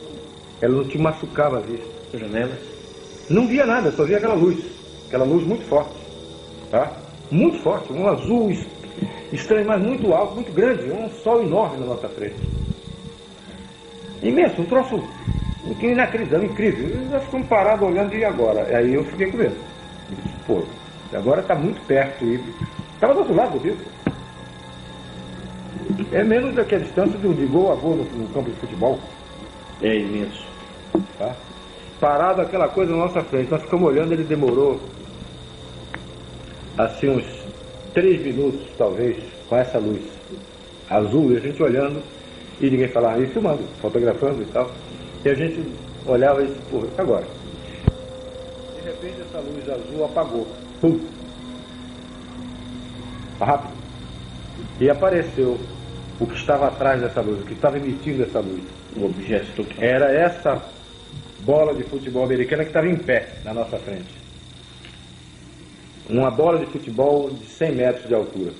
S2: Ela não te machucava a vista.
S1: Janelas?
S2: Não via nada, só via aquela luz muito forte. Tá? Muito forte, um azul estranho, mas muito alto, muito grande, um sol enorme na nossa frente. Imenso, um troço inacreditável, incrível. Nós ficamos parados olhando, e agora? Aí eu fiquei com medo. Pô, agora está muito perto. Estava do outro lado do rio. É menos do que a distância de gol a gol no campo de futebol.
S1: É imenso.
S2: Tá? Parado aquela coisa na nossa frente. Nós ficamos olhando, ele demorou assim uns 3 minutos, talvez, com essa luz azul, e a gente olhando. E ninguém falava, e filmando, fotografando e tal. E a gente olhava e disse, porra, agora? De repente essa luz azul apagou. Pum! Rápido. E apareceu o que estava atrás dessa luz, o que estava emitindo essa luz.
S1: O objeto
S2: era essa bola de futebol americana que estava em pé na nossa frente. Uma bola de futebol de 100 metros de altura.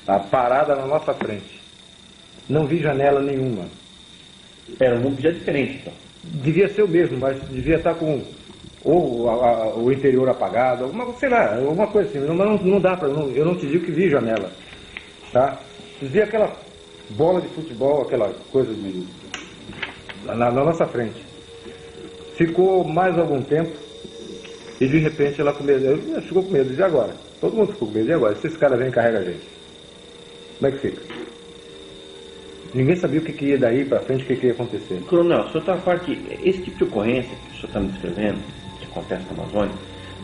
S2: Tá parada na nossa frente. Não vi janela nenhuma.
S1: Era um objeto diferente, então.
S2: Devia ser o mesmo, mas devia estar com o interior apagado, alguma coisa assim. Não dá para, eu não te digo que vi janela, tá? Vi aquela bola de futebol, aquela coisa na nossa frente. ficou mais algum tempo e de repente ela ficou com medo de agora. Todo mundo ficou com medo de agora. Se esse cara vem e carrega a gente, como é que fica? Ninguém sabia o que ia daí para frente, o que ia acontecer.
S1: Coronel, o senhor está falando que esse tipo de ocorrência que o senhor está me descrevendo, que acontece na Amazônia,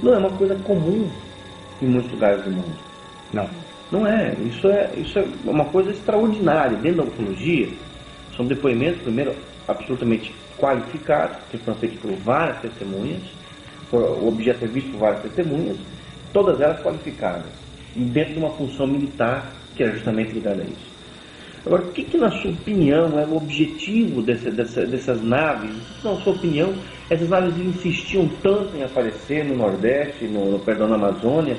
S1: não é uma coisa comum em muitos lugares do mundo.
S2: Não.
S1: Não é. Isso é uma coisa extraordinária. Dentro da ufologia, são depoimentos, primeiro, absolutamente qualificados, que foram feitos por várias testemunhas, o objeto é visto por várias testemunhas, todas elas qualificadas, e dentro de uma função militar que é justamente ligada a isso. Agora, o que na sua opinião é o objetivo dessas naves? Na sua opinião, essas naves insistiam tanto em aparecer no Nordeste, na Amazônia?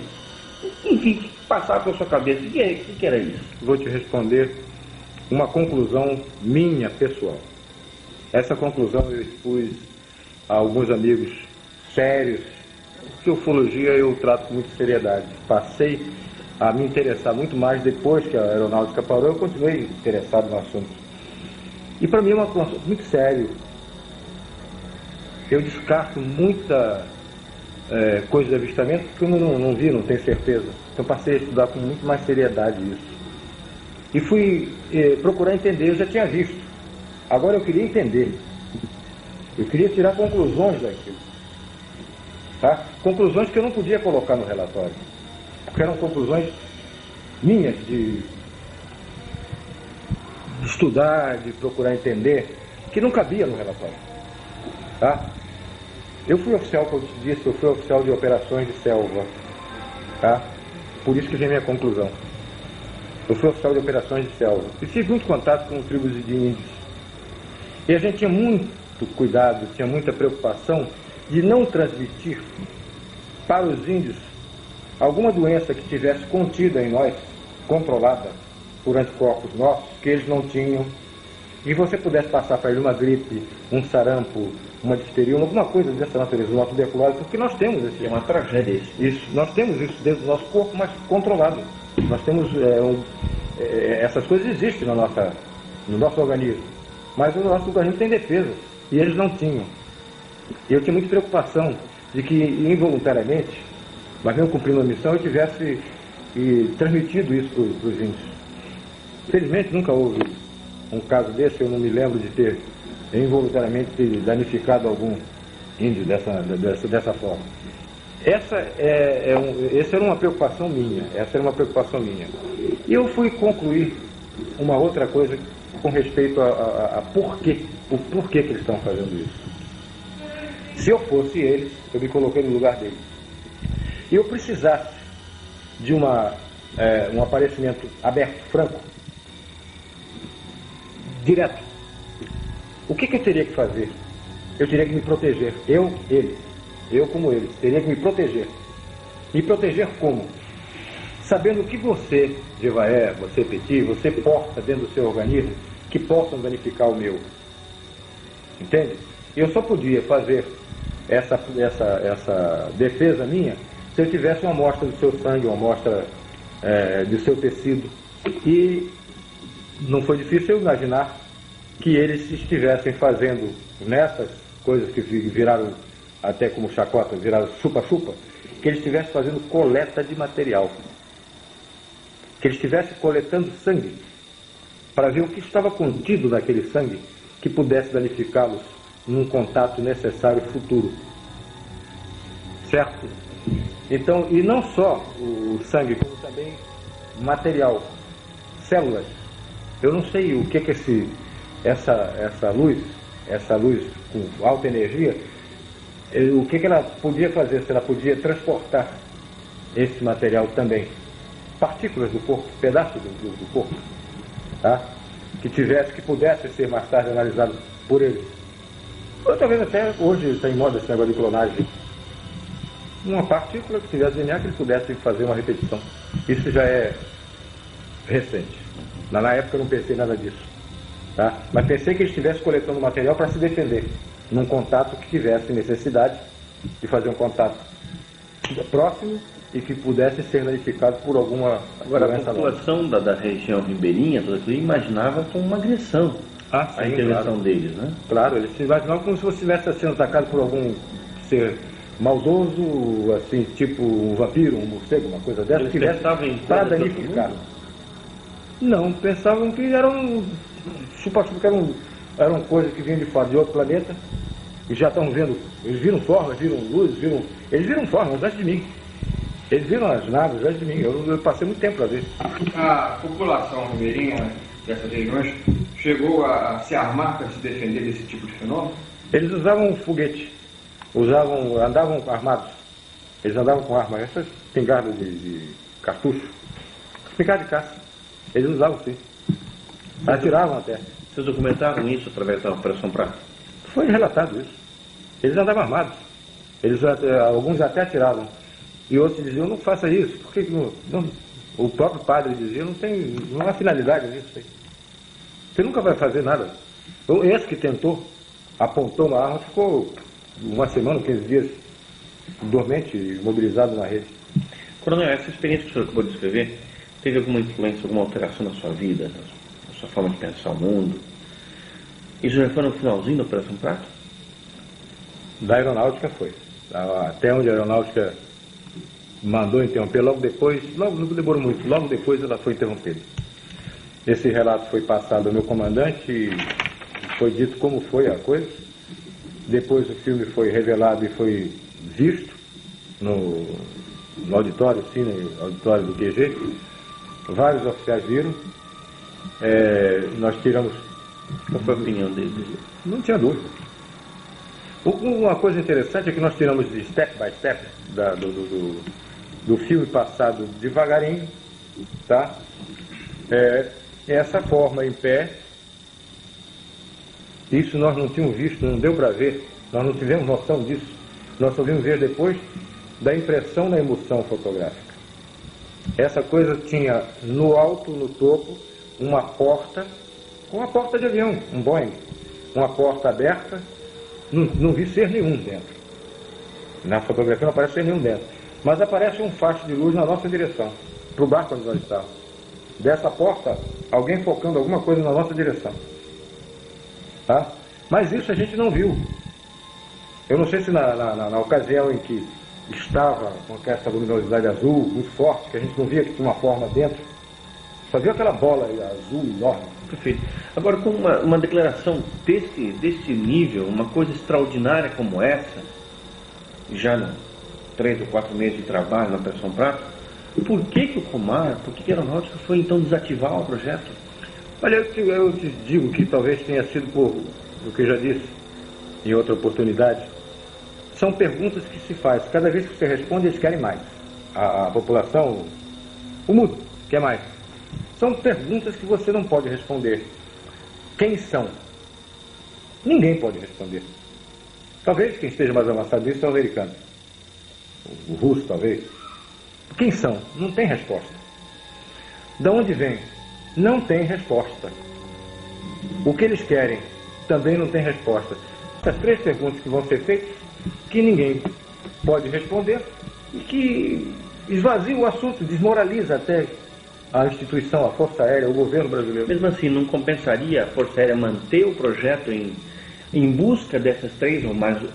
S1: Enfim, o que passava pela sua cabeça? O que era isso?
S2: Vou te responder uma conclusão minha, pessoal. Essa conclusão eu expus a alguns amigos sérios, que ufologia eu trato com muita seriedade. Passei a me interessar muito mais depois que a aeronáutica parou, eu continuei interessado no assunto. E para mim é um assunto muito sério. Eu descarto muita coisa de avistamento que eu não vi, não tenho certeza. Então passei a estudar com muito mais seriedade isso. E fui procurar entender, eu já tinha visto. Agora eu queria entender. Eu queria tirar conclusões daquilo. Tá? Conclusões que eu não podia colocar no relatório. Porque eram conclusões minhas de estudar, de procurar entender, que não cabia no relatório. Tá? Eu fui oficial, como eu te disse, eu fui oficial de operações de selva. Tá? Por isso que vem a minha conclusão. Eu fui oficial de operações de selva. E tive muito contato com tribos de índios. E a gente tinha muito cuidado, tinha muita preocupação de não transmitir para os índios alguma doença que tivesse contida em nós, controlada por anticorpos nossos, que eles não tinham, e você pudesse passar para ele uma gripe, um sarampo, uma difteria, alguma coisa dessa natureza, uma tuberculose, porque nós temos esse...
S1: É uma tragédia
S2: isso. Nós temos isso dentro do nosso corpo, mas controlado. Nós temos... essas coisas existem no nosso organismo, mas o nosso organismo tem defesa, e eles não tinham. E eu tinha muita preocupação de que, involuntariamente, mas mesmo cumprindo a missão, eu tivesse transmitido isso para os índios. Felizmente nunca houve um caso desse, eu não me lembro de ter involuntariamente danificado algum índio dessa forma. Essa era uma preocupação minha, E eu fui concluir uma outra coisa com respeito a o porquê que eles estão fazendo isso. Se eu fosse eles, eu me coloquei no lugar deles. E eu precisasse de um aparecimento aberto, franco, direto. O que eu teria que fazer? Eu teria que me proteger. Eu como eles, teria que me proteger. Me proteger como? Sabendo o que você, Jevaé, você, Petit, você porta dentro do seu organismo que possam danificar o meu. Entende? Eu só podia fazer essa defesa minha se eu tivesse uma amostra do seu sangue, uma amostra do seu tecido. E não foi difícil eu imaginar que eles estivessem fazendo nessas coisas que viraram até como chacota, viraram chupa-chupa, que eles estivessem fazendo coleta de material. Que eles estivessem coletando sangue para ver o que estava contido naquele sangue que pudesse danificá-los num contato necessário futuro. Certo? Então, e não só o sangue, como também material, células. Eu não sei o que essa luz com alta energia, o que ela podia fazer, se ela podia transportar esse material também. Partículas do corpo, pedaços do corpo, tá? Que pudesse ser mais tarde analisado por eles. Ou talvez até hoje está em moda esse negócio de clonagem. Uma partícula que tivesse DNA que eles pudessem fazer uma repetição. Isso já é recente. Na época eu não pensei nada disso. Tá? Mas pensei que eles estivessem coletando material para se defender, num contato que tivesse necessidade de fazer um contato próximo e que pudesse ser danificado por alguma doença.
S1: A população da região ribeirinha imaginava como uma agressão.
S2: sim,
S1: a intervenção
S2: claro.
S1: deles, né?
S2: Claro, eles se imaginavam como se você estivesse sendo atacado por algum ser maldoso, assim, tipo um vampiro, um morcego, uma coisa dessa,
S1: Eles
S2: que tivesse
S1: pensavam em
S2: para
S1: coisas do
S2: danificar.
S1: mundo?
S2: Não, pensavam que eram chupa-chupa, que eram coisas que vinham de fora, de outro planeta, e já estão vendo, eles viram formas, viram luz, eles viram formas antes de mim. Eles viram as naves antes de mim, eu passei muito tempo para ver.
S3: A população ribeirinha dessas regiões chegou a se armar para se defender desse tipo de fenômeno?
S2: Eles usavam foguete, andavam armados, eles andavam com arma, essas espingardas de cartucho, espingarda de caça, eles usavam sim, atiravam até.
S1: Vocês documentaram isso através da Operação Prato?
S2: Foi relatado isso, eles andavam armados, alguns até atiravam, e outros diziam, não faça isso, porque o próprio padre dizia, não há finalidade nisso aí. Você nunca vai fazer nada. Então, esse que tentou, apontou uma arma, ficou uma semana, 15 dias, dormente, imobilizado na rede.
S1: Coronel, essa experiência que o senhor acabou de descrever, teve alguma influência, alguma alteração na sua vida, na sua forma de pensar o mundo? Isso já foi no finalzinho da Operação Prato?
S2: Da aeronáutica foi. Até onde a aeronáutica mandou interromper, logo depois, não demorou muito, logo depois ela foi interrompida. Esse relato foi passado ao meu comandante e foi dito como foi a coisa. Depois o filme foi revelado e foi visto no auditório, sim, no auditório do QG. Vários oficiais viram. Nós tiramos...
S1: Qual foi a opinião deles?
S2: Não tinha dúvida. Uma coisa interessante é que nós tiramos de step by step do filme passado devagarinho, tá? Essa forma em pé, isso nós não tínhamos visto, não deu para ver, nós não tivemos noção disso. Nós só vimos ver depois da impressão na emoção fotográfica. Essa coisa tinha no alto, no topo, uma porta de avião, um Boeing, uma porta aberta, não vi ser nenhum dentro. Na fotografia não aparece ser nenhum dentro, mas aparece um facho de luz na nossa direção, para o barco onde nós estávamos. Dessa porta, alguém focando alguma coisa na nossa direção. Tá? Mas isso a gente não viu. Eu não sei se na ocasião em que estava com essa luminosidade azul muito forte, que a gente não via que tinha uma forma dentro, só viu aquela bola azul enorme.
S1: Perfeito. Agora, com uma declaração desse nível, uma coisa extraordinária como essa, já nos 3 ou 4 meses de trabalho na Operação Prato, por que o Comar, por que a Aeronáutica foi então desativar o projeto?
S2: Olha, eu te digo que talvez tenha sido por o que eu já disse em outra oportunidade. São perguntas que se faz. Cada vez que você responde, eles querem mais. A população, o mundo, quer mais. São perguntas que você não pode responder. Quem são? Ninguém pode responder. Talvez quem esteja mais avançado nisso é o americano. O russo, talvez. Quem são? Não tem resposta. De onde vem? Não tem resposta. O que eles querem? Também não tem resposta. Essas 3 perguntas que vão ser feitas, que ninguém pode responder e que esvazia o assunto, desmoraliza até a instituição, a Força Aérea, o governo brasileiro.
S1: Mesmo assim, não compensaria a Força Aérea manter o projeto em busca dessas 3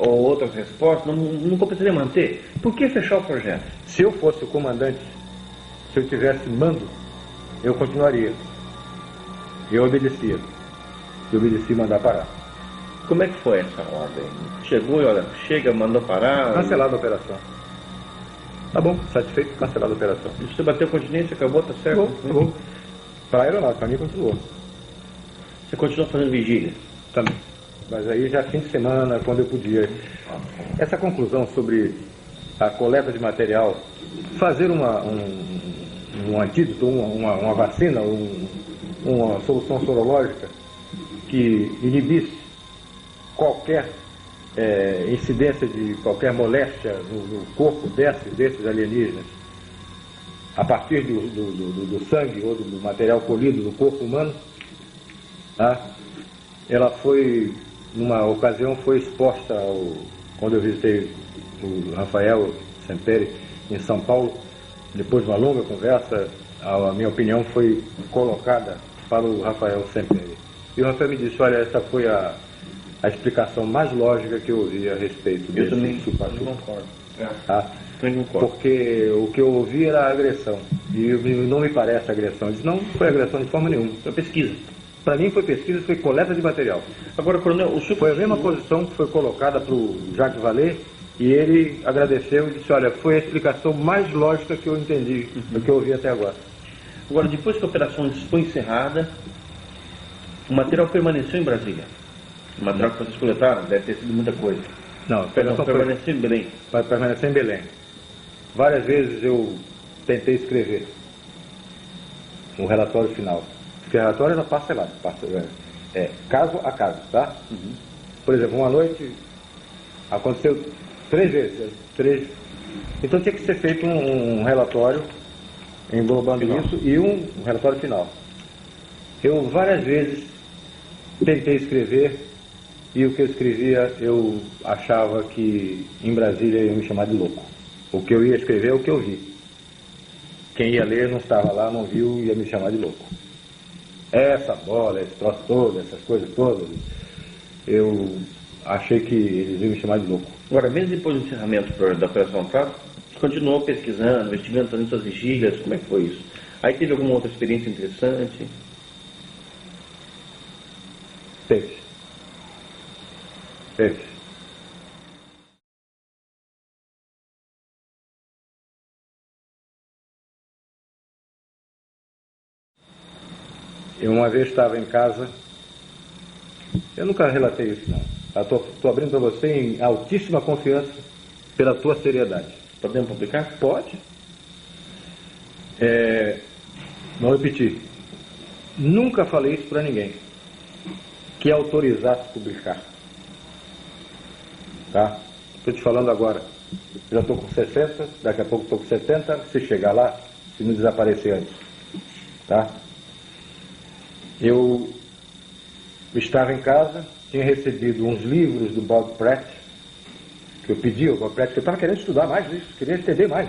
S1: ou outras respostas? Não compensaria manter? Por que fechar o projeto?
S2: Se eu fosse o comandante, se eu tivesse mando, eu continuaria. Eu obedecia. Eu obedeci mandar parar.
S1: Como é que foi essa ordem? Chegou e olha, mandou parar?
S2: Cancelada a operação. Tá bom, satisfeito, cancelada a operação.
S1: E você bateu continência, acabou, tá certo?
S2: Acabou. Para a aeronáutica, para mim continuou.
S1: Você continuou fazendo vigília?
S2: Também. Mas aí já fim de semana, quando eu podia. Essa conclusão sobre a coleta de material, fazer um antídoto, uma vacina, uma solução sorológica que inibisse qualquer incidência de qualquer moléstia no corpo desses alienígenas, a partir do sangue ou do material colhido do corpo humano, tá? Ela foi, numa ocasião, foi exposta quando eu visitei o Rafael Semperi em São Paulo. Depois de uma longa conversa, a minha opinião foi colocada para o Rafael Semperi. E o Rafael me disse, olha, essa foi a explicação mais lógica que eu ouvi a respeito desse chupa-chupa.
S1: Eu concordo.
S2: Tá?
S1: Eu concordo.
S2: Porque o que eu ouvi era agressão. E não me parece agressão. Eu disse, não foi agressão de forma nenhuma.
S1: Foi pesquisa.
S2: Para mim foi pesquisa, foi coleta de material.
S1: Agora, coronel, o senhor...
S2: Foi a mesma posição que foi colocada para o Jacques Vallée, e ele agradeceu e disse, olha, foi a explicação mais lógica que eu entendi, do que eu ouvi até agora.
S1: Agora, depois que a operação foi encerrada, o material permaneceu em Brasília. O material que vocês coletaram deve ter sido muita coisa.
S2: Não, a operação
S1: permaneceu em Belém.
S2: Permaneceu em Belém. Várias vezes eu tentei escrever um relatório final. Porque o relatório era parcelado, caso a caso, tá?
S1: Uhum.
S2: Por exemplo, uma noite aconteceu 3 vezes. Então tinha que ser feito um relatório englobando
S1: final.
S2: isso e um relatório final. Eu várias vezes tentei escrever e o que eu escrevia eu achava que em Brasília iam me chamar de louco. O que eu ia escrever é o que eu vi. Quem ia ler não estava lá, não viu, ia me chamar de louco. Essa bola, esse troço todo, essas coisas todas, eu achei que eles iam me chamar de louco.
S1: Agora, mesmo depois do encerramento da Operação Prato, você continuou pesquisando, investigando, fazendo suas vigílias, como é que foi isso? Aí teve alguma outra experiência interessante?
S2: Teve. Eu uma vez estava em casa, eu nunca relatei isso não. Estou abrindo para você em altíssima confiança pela tua seriedade.
S1: Podemos publicar?
S2: Pode. Vou repetir. Nunca falei isso para ninguém que autorizasse publicar. Tá? Estou te falando agora. Já estou com 60, daqui a pouco estou com 70, se chegar lá, se não desaparecer antes. Tá? Eu estava em casa, tinha recebido uns livros do Bob Pratt, que eu pedi ao Bob Pratt, que eu estava querendo estudar mais isso, queria entender mais.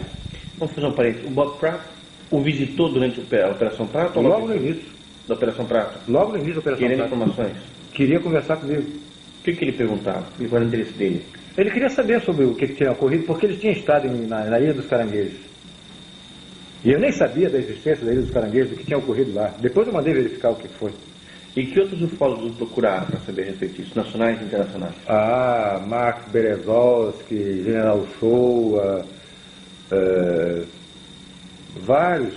S1: Vamos fazer um parênteses. O Bob Pratt o visitou durante a Operação Prato?
S2: Logo no início.
S1: Da Operação Prato?
S2: Logo no início da Operação
S1: Prato.
S2: Prato.
S1: Querendo informações?
S2: Queria conversar comigo.
S1: O que ele perguntava? Qual era o interesse dele?
S2: Ele queria saber sobre o que tinha ocorrido, porque eles tinham estado na Ilha dos Caranguejos. E eu nem sabia da existência da Ilha dos Caranguejos, do que tinha ocorrido lá. Depois eu mandei verificar o que foi.
S1: E que outros ufólogos procuraram para saber a respeito disso, nacionais e internacionais?
S2: Mark Berezovsky, General Shoa, vários.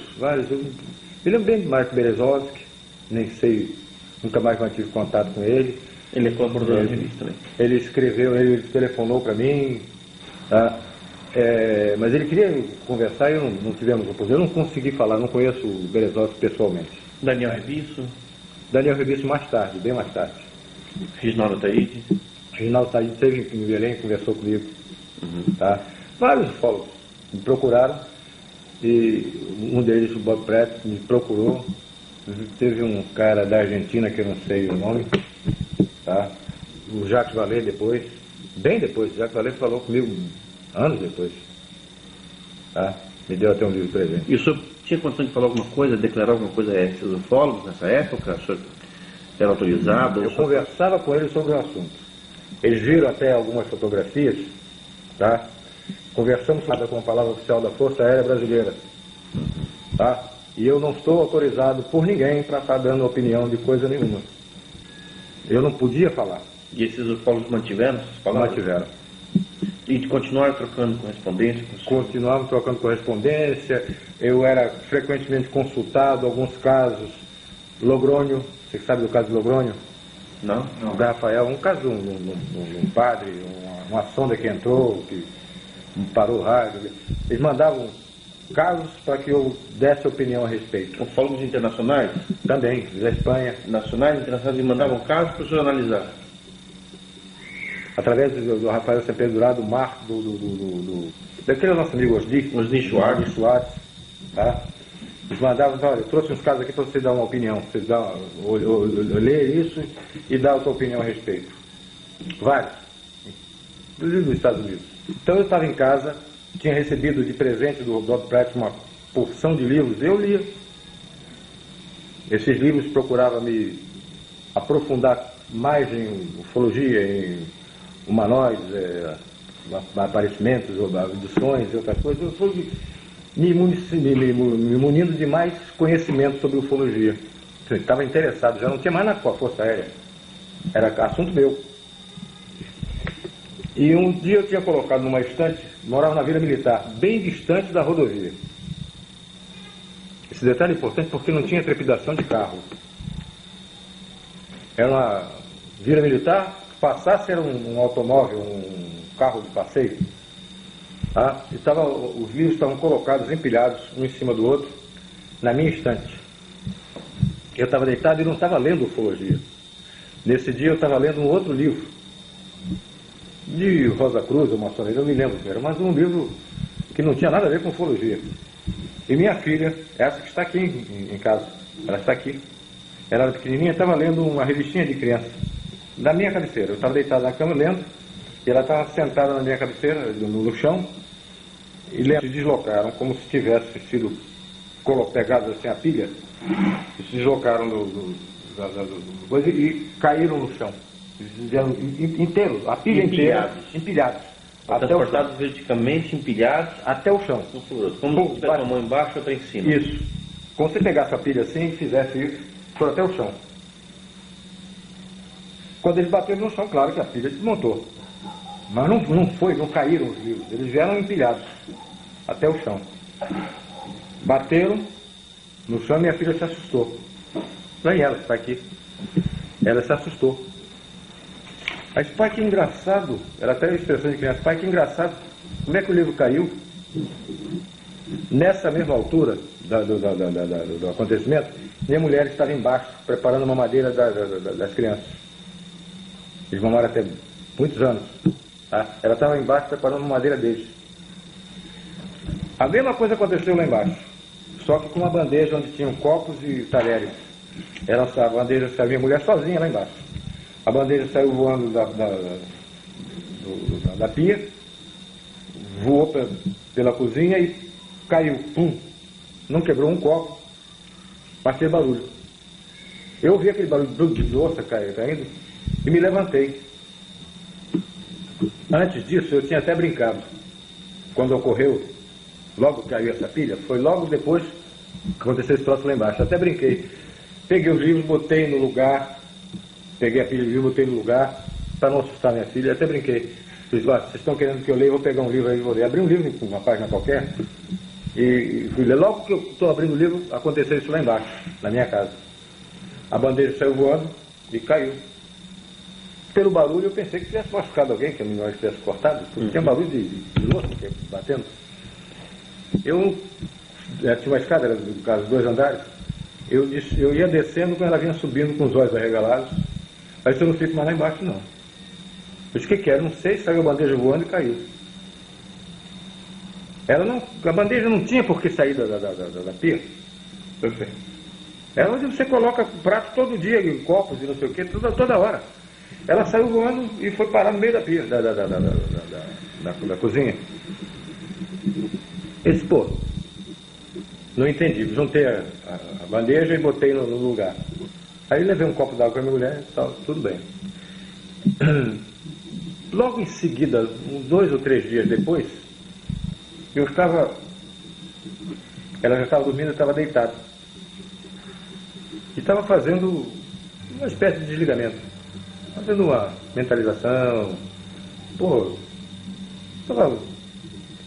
S2: Eu me lembro bem de Mark Berezovsky, nem sei, nunca mais mantive contato com ele.
S1: Ele é colaborador da revista também.
S2: Ele escreveu, ele telefonou para mim, tá? Mas ele queria conversar e não tivemos oportunidade. Eu não consegui falar, não conheço o Berezovsky pessoalmente.
S1: Daniel Rebisso?
S2: Daniel Rebisso mais tarde, bem mais tarde.
S1: Reginaldo Ataíde?
S2: Reginaldo Ataíde esteve em Belém, conversou comigo.
S1: Uhum.
S2: Tá? Vários ufólogos me procuraram e um deles, o Bob Pratt, me procurou. Teve um cara da Argentina que eu não sei o nome, tá? O Jacques Vallée depois, bem depois, o Jacques Vallée falou comigo anos depois, tá? Me deu até um livro presente.
S1: E o senhor tinha condição de falar alguma coisa, declarar alguma coisa a esses ufólogos nessa época? O senhor era autorizado?
S2: Eu conversava com eles sobre o assunto. Eles viram até algumas fotografias, tá? Conversamos com a palavra oficial da Força Aérea Brasileira, tá? E eu não estou autorizado por ninguém para estar dando opinião de coisa nenhuma. Eu não podia falar.
S1: E esses ufólogos mantiveram essas palavras?
S2: Mantiveram.
S1: E continuaram trocando correspondência com o senhor?
S2: Continuávamos trocando correspondência. Eu era frequentemente consultado, alguns casos. Logrônio, você sabe do caso de Logrônio?
S1: Não? Não.
S2: Da Rafael, um caso de um padre, uma sonda que entrou, que parou o rádio. Eles mandavam casos para que eu desse opinião a respeito.
S1: Ufólogos internacionais?
S2: Também, da Espanha.
S1: Nacionais e internacionais, e mandavam casos para o senhor analisar?
S2: Através do Rafael Sepedurá, do Marco, daquele nosso amigo
S1: Osni Schwartz,
S2: tá? Eles mandavam, olha, eu trouxe uns casos aqui para você dar uma opinião, você ler isso e dar a sua opinião a respeito. Vários, inclusive nos Estados Unidos. Então eu estava em casa, tinha recebido de presente do Bob Pratt uma porção de livros, eu lia. Esses livros procuravam me aprofundar mais em ufologia, em humanoides, aparecimentos, abduções e outras coisas. Eu fui me munindo de mais conhecimento sobre ufologia. Eu estava interessado, já não tinha mais na Força Aérea. Era assunto meu. E um dia eu tinha colocado numa estante, morava na Vila Militar, bem distante da rodovia. Esse detalhe é importante porque não tinha trepidação de carro. Era uma Vila Militar, passasse era um automóvel, um carro de passeio. Tá? E os livros estavam colocados, empilhados, um em cima do outro, na minha estante. Eu estava deitado e não estava lendo ufologia. Nesse dia eu estava lendo um outro livro, de Rosa Cruz ou maçonaria, eu não me lembro, mas um livro que não tinha nada a ver com ufologia. E minha filha, essa que está aqui em casa, ela está aqui, ela era pequenininha, estava lendo uma revistinha de criança, na minha cabeceira. Eu estava deitado na cama lendo, e ela estava sentada na minha cabeceira, no chão, e se deslocaram como se tivesse sido pegados assim a pilha, e se deslocaram coisa e caíram no chão. Inteiros, a pilha inteira, empilhados.
S1: Transportados verticalmente, empilhados
S2: até o chão.
S1: Como se tivesse uma mão embaixo e outra em cima.
S2: Isso. Como se pegasse a pilha assim e fizesse isso, foi até o chão. Quando eles bateram no chão, claro que a pilha desmontou. Mas não caíram os livros, eles vieram empilhados até o chão. Bateram no chão e minha filha se assustou. Não é ela que está aqui. Ela se assustou. Mas, pai, que engraçado. Era até a expressão de criança. Pai, que engraçado. Como é que o livro caiu? Nessa mesma altura do acontecimento, minha mulher estava embaixo, preparando uma madeira das crianças. Eles mamaram até muitos anos. Tá? Ela estava embaixo preparando uma madeira deles. A mesma coisa aconteceu lá embaixo. Só que com uma bandeja onde tinham copos e talheres. A bandeja saiu, minha mulher sozinha lá embaixo. A bandeja saiu voando da pia, voou pela cozinha e caiu. Pum! Não quebrou um copo, mas fez barulho. Eu ouvi aquele barulho de louça caindo e me levantei. Antes disso, eu tinha até brincado. Quando ocorreu, logo caiu essa pilha, foi logo depois que aconteceu esse troço lá embaixo. Até brinquei. Peguei os livros, botei no lugar. Peguei a pilha de livro, botei no lugar, para não assustar minha filha, até brinquei. Disse, vocês estão querendo que eu leia, eu vou pegar um livro aí e vou ler. Abri um livro com uma página qualquer e fui ler. Logo que eu estou abrindo o livro, aconteceu isso lá embaixo, na minha casa. A bandeja saiu voando e caiu. Pelo barulho eu pensei que tivesse machucado alguém, que a minha tivesse cortado, porque tinha barulho de louça batendo. Eu tinha uma escada, era do caso 2 andares, eu ia descendo quando ela vinha subindo com os olhos arregalados. Aí eu não fico mais lá embaixo, não. Eu disse, o que era? Não sei, saiu a bandeja voando e caiu. A bandeja não tinha por que sair da pia. Perfeito. É onde você coloca prato todo dia, em copos e não sei o que, toda hora. Ela saiu voando e foi parar no meio da pia, da cozinha. Esse, não entendi. Juntei a bandeja e botei no lugar. Aí levei um copo d'água com a minha mulher e tal, tudo bem. Logo em seguida, uns 2 ou 3 dias depois, ela já estava dormindo, eu estava deitado. E estava fazendo uma espécie de desligamento. Fazendo uma mentalização. Estava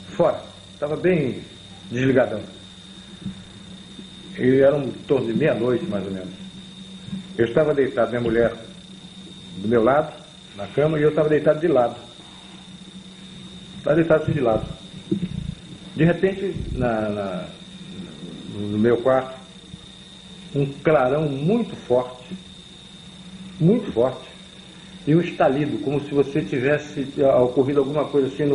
S2: fora, estava bem desligadão. E era em torno de meia-noite, mais ou menos. Eu estava deitado, minha mulher do meu lado, na cama, e eu estava deitado de lado. Estava deitado assim de lado. De repente, no meu quarto, um clarão muito forte, e um estalido, como se você tivesse ocorrido alguma coisa assim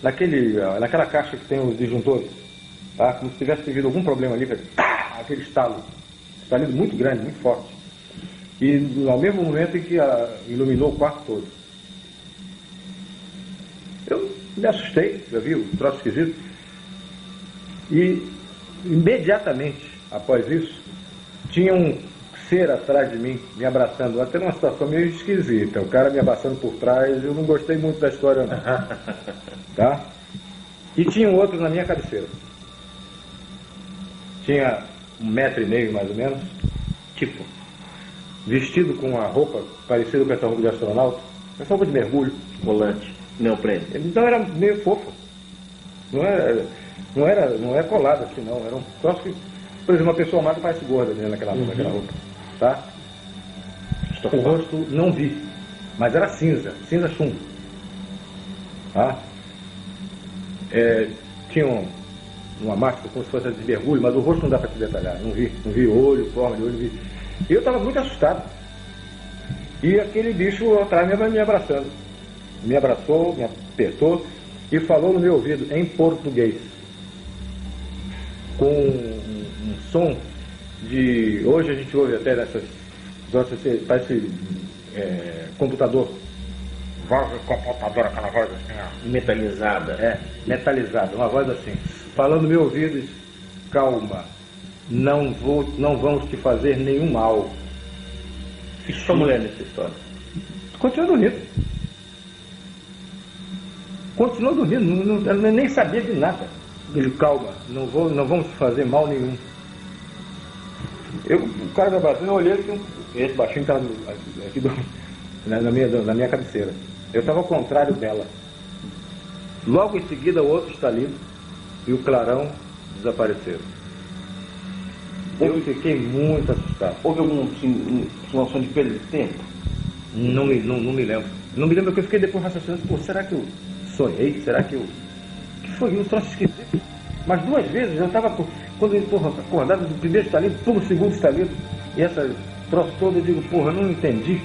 S2: naquela caixa que tem os disjuntores, tá? Como se tivesse tido algum problema ali, aquele estalido muito grande, muito forte. E ao mesmo momento em que iluminou o quarto todo. Eu me assustei, já vi o troço esquisito. E imediatamente após isso, tinham cera atrás de mim, me abraçando, até numa situação meio esquisita. O cara me abraçando por trás, eu não gostei muito da história, não. Tá? E tinha um outro na minha cabeceira. Tinha 1,5 m mais ou menos, tipo, vestido com uma roupa parecida com essa roupa de astronauta, essa roupa de mergulho.
S1: Volante, neoprene.
S2: Então era meio fofo. Não era colado assim, não. Era um troço que, por exemplo, uma pessoa amada parece gorda dentro daquela roupa. Tá? O rosto não vi, mas era cinza chumbo. Tá? Tinha uma máscara como se fosse de mergulho, mas o rosto não dá para te detalhar. Não vi olho, forma de olho, não vi. E eu estava muito assustado. E aquele bicho atrás me abraçando. Me abraçou, me apertou e falou no meu ouvido em português, com um som de... Hoje a gente ouve até nessas... Parece computador. Voz de computador, aquela voz assim, ó.
S1: Metalizada.
S2: Metalizada, uma voz assim. Falando no meu ouvido, calma, não vamos te fazer nenhum mal.
S1: E sua mulher nessa história?
S2: Continua dormindo. Ela nem sabia de nada. Ele, calma, não vamos te fazer mal nenhum. O cara me abraçou, eu olhei que esse baixinho estava aqui na minha cabeceira. Eu estava ao contrário dela. Logo em seguida, o outro estalido e o clarão desapareceram. Eu fiquei muito assustado.
S1: Houve alguma situação de perda de tempo?
S2: Não me lembro. Não me lembro porque eu fiquei depois raciocinando, pô, será que eu sonhei? Será que eu... que foi um troço esquisito? Mas 2 vezes eu estava, quando eu estou acordado do primeiro estalido, pulo o segundo estalido, e essa troço todo, eu digo, porra, eu não entendi.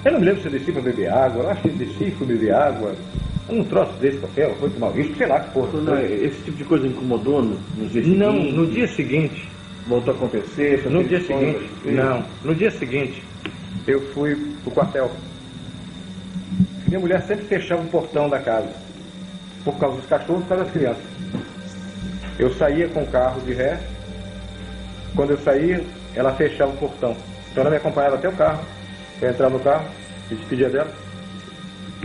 S2: Eu não me lembro se eu desci para beber água, eu acho que eu desci, fui beber água, um troço desse qualquer, foi tomar risco, sei lá que porra.
S1: Esse tipo de coisa incomodou nos dias seguintes?
S2: Não, no dia seguinte.
S1: Voltou a acontecer?
S2: No dia seguinte, não. No dia seguinte, eu fui pro quartel. Minha mulher sempre fechava o portão da casa, por causa dos cachorros e por causa das crianças. Eu saía com o carro de ré, quando eu saía, ela fechava o portão. Então ela me acompanhava até o carro, eu entrava no carro, me despedia dela,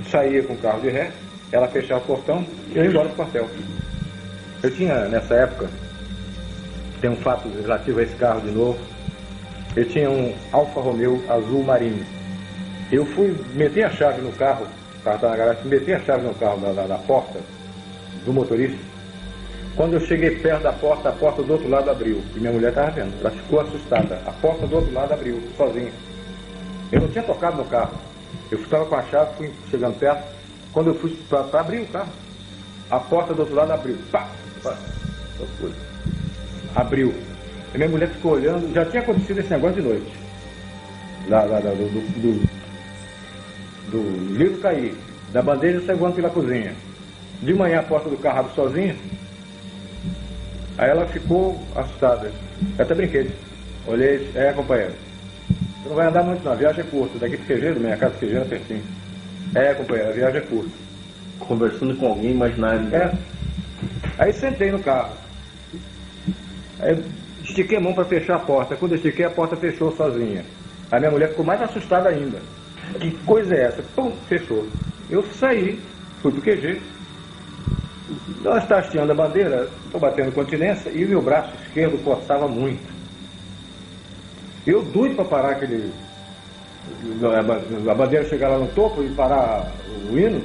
S2: saía com o carro de ré, ela fechava o portão e eu ia embora pro quartel. Eu tinha, nessa época, tem um fato relativo a esse carro de novo, eu tinha um Alfa Romeo azul marinho. Eu fui meter a chave no carro, o carro estava na garagem, meti a chave no carro da porta do motorista. Quando eu cheguei perto da porta, a porta do outro lado abriu. E minha mulher estava vendo, ela ficou assustada. A porta do outro lado abriu, sozinha. Eu não tinha tocado no carro. Eu estava com a chave, fui chegando perto. Quando eu fui para abrir o carro, a porta do outro lado abriu. Pá! Abriu. E minha mulher ficou olhando, já tinha acontecido esse negócio de noite. Do livro cair, da bandeja sair voando pela cozinha. De manhã a porta do carro abre sozinha. Aí ela ficou assustada. Eu até brinquei. Olhei, companheiro, você não vai andar muito não, a viagem é curta. Daqui pro Quejeiro, minha casa Quejeiro é pertinho. Companheiro, a viagem é curta.
S1: Conversando com alguém imaginário.
S2: Aí sentei no carro. Aí estiquei a mão para fechar a porta. Quando eu estiquei, a porta fechou sozinha. A minha mulher ficou mais assustada ainda. Que coisa é essa? Pum, fechou. Eu saí, fui pro QG. Nós está hasteando a bandeira, estou batendo continência e o meu braço esquerdo coçava muito. Eu doido para parar a bandeira chegar lá no topo e parar o hino,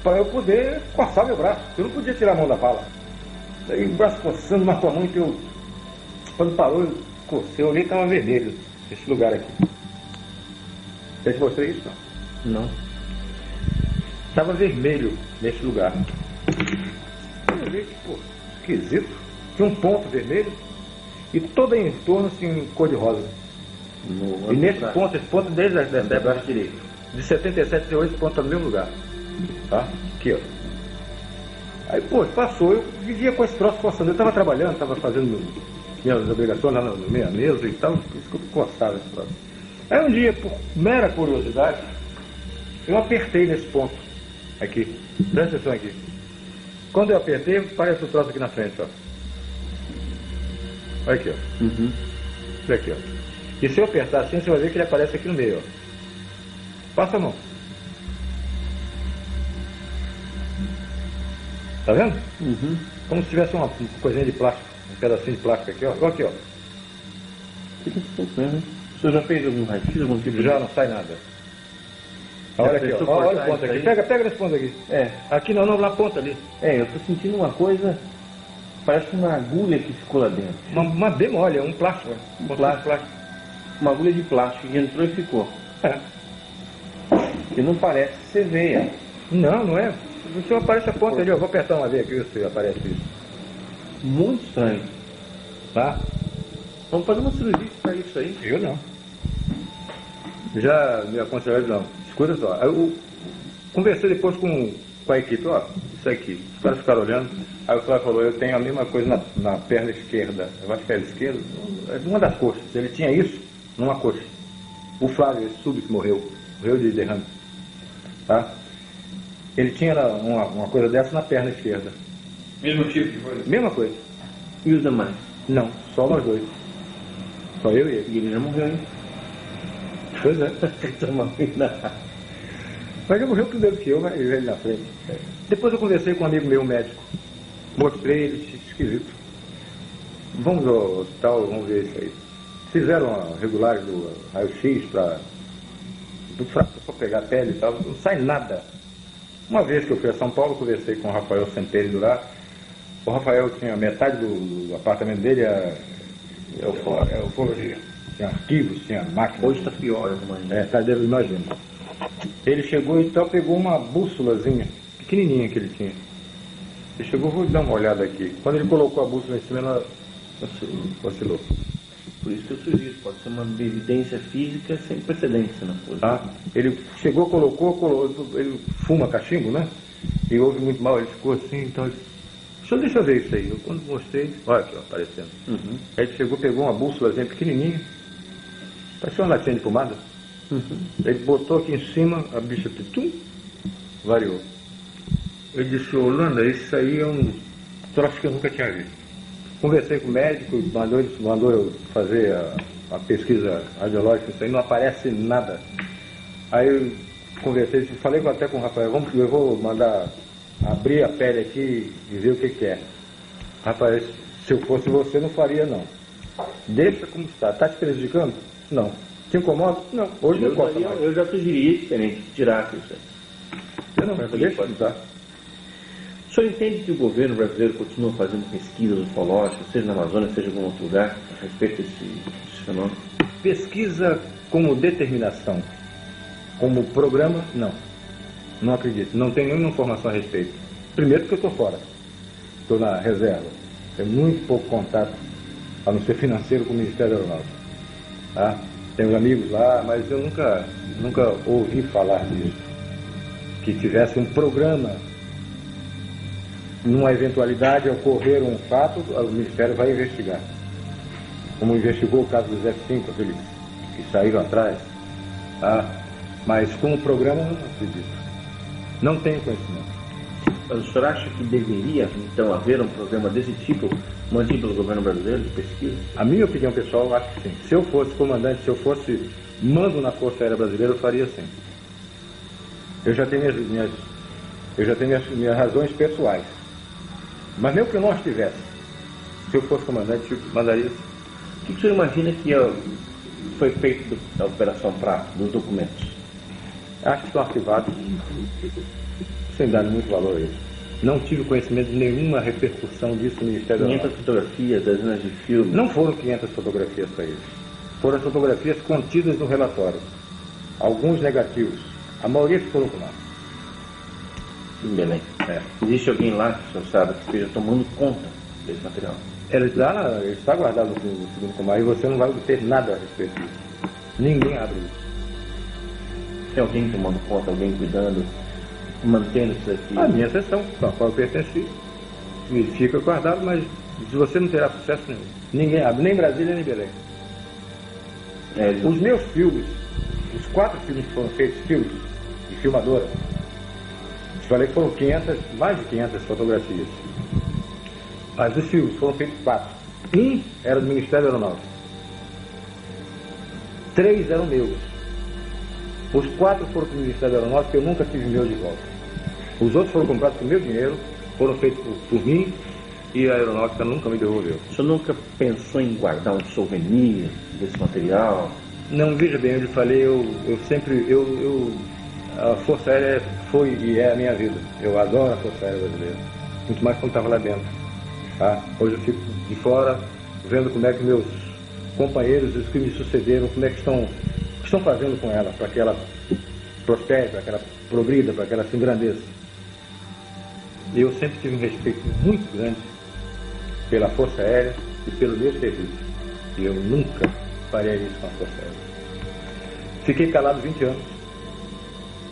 S2: para eu poder coçar meu braço. Eu não podia tirar a mão da bala. Daí o braço coçando, mas com a mão que eu... Quando parou, eu cocei, eu olhei e estava vermelho, esse lugar aqui. Eu te mostrei isso, não?
S1: Não.
S2: Estava vermelho nesse lugar. Eu vi, pô, esquisito. Tinha um ponto vermelho e todo em torno assim, cor de rosa. E nesse ponto, esse ponto desde essa época direito. De 77 a 8 pontos no mesmo lugar. Tá? Aqui, ó. Aí, pô, passou, eu vivia com esse troço coçando. Eu estava trabalhando, estava fazendo minhas obrigações lá na minha mesa e tal, por isso que eu coçava esse troço. Aí um dia, por mera curiosidade, eu apertei nesse ponto. Aqui. Presta atenção aqui. Quando eu apertei, parece o troço aqui na frente, ó. Olha aqui, ó. Isso aqui, ó. E se eu apertar assim, você vai ver que ele aparece aqui no meio, ó. Passa a mão. Tá vendo?
S1: Uhum.
S2: Como se tivesse uma coisinha de plástico, um pedacinho de plástico aqui, ó. Igual aqui, ó.
S1: Que interessante mesmo, hein? O senhor já fez algum raio-x, algum tipo de...
S2: Já não sai nada. Olha aqui, ó. Olha o ponto aqui. Pega nesse ponto aqui.
S1: É.
S2: Aqui não, na ponta ali.
S1: É, eu tô sentindo uma coisa... Parece uma agulha que ficou lá dentro.
S2: Uma bemolha, um plástico.
S1: Um plástico. Uma agulha de plástico que entrou e ficou.
S2: É.
S1: E não parece ser veia.
S2: Não, não é. O senhor aparece a ponta ali, ó. Vou apertar uma vez aqui, ver se aparece isso.
S1: Muito estranho.
S2: Tá?
S1: Vamos fazer uma cirurgia para isso aí.
S2: Eu não. Já me aconselharam, não. Escuta só. Eu conversei depois com a equipe, ó. Isso aqui. Os caras ficaram olhando. Aí o cara falou, eu tenho a mesma coisa na perna esquerda. Eu acho que era esquerda. Uma das coxas. Ele tinha isso numa coxa. O Flávio, esse sub que morreu de derrame. Tá? Ele tinha uma coisa dessa na perna esquerda.
S3: Mesmo tipo de coisa?
S2: Mesma coisa.
S1: E os demais?
S2: Não, só nós dois. Só eu e ele.
S1: E ele já morreu, hein?
S2: Pois é. Mas ele morreu primeiro que eu, mas ele na frente. Depois eu conversei com um amigo meu, médico. Mostrei, ele disse, esquisito. Vamos ao hospital, vamos ver isso aí. Fizeram a regulagem do raio-x para pegar a pele e tal. Não sai nada. Uma vez que eu fui a São Paulo, conversei com o Rafael Semperi lá. O Rafael tinha metade do apartamento dele, é ufologia. Tinha arquivos, tinha máquina.
S1: Hoje está pior, eu imagino.
S2: É, tá, deve imaginar. Ele chegou e então pegou uma bússolazinha, pequenininha que ele tinha. Ele chegou, vou dar uma olhada aqui. Quando ele colocou a bússola em cima, ela vacilou.
S1: Por isso que eu sugiro, pode ser uma evidência física sem precedência na coisa.
S2: Tá? Ele chegou, colocou, ele fuma cachimbo, né? E ouve muito mal, ele ficou assim, então ele... Deixa eu ver isso aí. Eu quando mostrei, olha aqui, ó, aparecendo.
S1: Uhum.
S2: Aí ele chegou, pegou uma bússolazinha pequenininha, parecia uma latinha de pomada.
S1: Uhum.
S2: Ele botou aqui em cima, a bicha tum, variou. Ele disse, Holanda, isso aí é um troço que eu nunca tinha visto. Conversei com o médico, mandou eu fazer a pesquisa radiológica, isso aí não aparece nada. Aí eu conversei, falei até com o Rafael, eu vou mandar abrir a pele aqui e ver o que é. Rafael, se eu fosse você, não faria não. Deixa como está. Está te prejudicando? Não. Te incomoda? Não. Hoje não incomoda mais.
S1: Eu já sugeri diferente, tirasse isso aí.
S2: Eu não, deixa mudar.
S1: O senhor entende que o governo brasileiro continua fazendo pesquisas ufológicas, seja na Amazônia, seja em algum outro lugar, a respeito desse fenômeno?
S2: Pesquisa como determinação, como programa, não. Não acredito. Não tenho nenhuma informação a respeito. Primeiro porque eu estou fora. Estou na reserva. Tenho muito pouco contato, a não ser financeiro, com o Ministério Aeronáutico. Tá? Tenho amigos lá, mas eu nunca ouvi falar disso. Que tivesse um programa, numa eventualidade, ocorrer um fato, o Ministério vai investigar. Como investigou o caso dos F-5, aqueles que saíram atrás. Tá? Mas como programa, eu não acredito. Não tenho conhecimento.
S1: Mas o senhor acha que deveria, então, haver um programa desse tipo mantido pelo governo brasileiro de pesquisa?
S2: A minha opinião pessoal, eu acho que sim. Se eu fosse comandante, se eu fosse mando na Força Aérea Brasileira, eu faria sim. Eu já tenho minhas razões pessoais. Mas mesmo que eu não as tivesse, se eu fosse comandante, eu mandaria sim.
S1: O que o senhor imagina que foi feito da Operação Prato, dos documentos?
S2: Acho que estão arquivados, sem dar muito valor a isso. Não tive conhecimento de nenhuma repercussão disso no Ministério
S1: 500 fotografias, dezenas de filmes.
S2: Não foram 500 fotografias para eles. Foram as fotografias contidas no relatório. Alguns negativos. A maioria ficou com nós.
S1: Em Belém.
S2: É.
S1: Existe alguém lá, que o senhor sabe, que esteja tomando conta desse material?
S2: Ele está guardado no segundo comando e você não vai obter nada a respeito disso. Ninguém abre isso.
S1: Tem alguém tomando conta, alguém cuidando, mantendo isso aqui?
S2: A minha seção, com a qual eu pertenci, e fica guardado, mas se você não terá sucesso nenhum. Ninguém abre, nem Brasília, nem Belém. Os meus filmes, os 4 filmes que foram feitos, filmes de filmadora, te falei que foram mais de 500 fotografias. Mas os filmes foram feitos 4. Um era do Ministério Aeronáutico. 3 eram meus. Os 4 foram para o Ministério da Aeronáutica, eu nunca tive meu de volta. Os outros foram comprados com meu dinheiro, foram feitos por mim, e a Aeronáutica nunca me devolveu.
S1: O senhor nunca pensou em guardar um souvenir desse material?
S2: Não, veja bem, eu lhe falei, a Força Aérea foi e é a minha vida. Eu adoro a Força Aérea Brasileira, muito mais quando estava lá dentro. Tá? Hoje eu fico de fora, vendo como é que meus companheiros, os que me sucederam, como é que estão fazendo com ela, para que ela prospere, para que ela progrida, para que ela se engrandeça. Eu sempre tive um respeito muito grande pela Força Aérea e pelo meu serviço. E eu nunca faria isso com a Força Aérea. Fiquei calado 20 anos.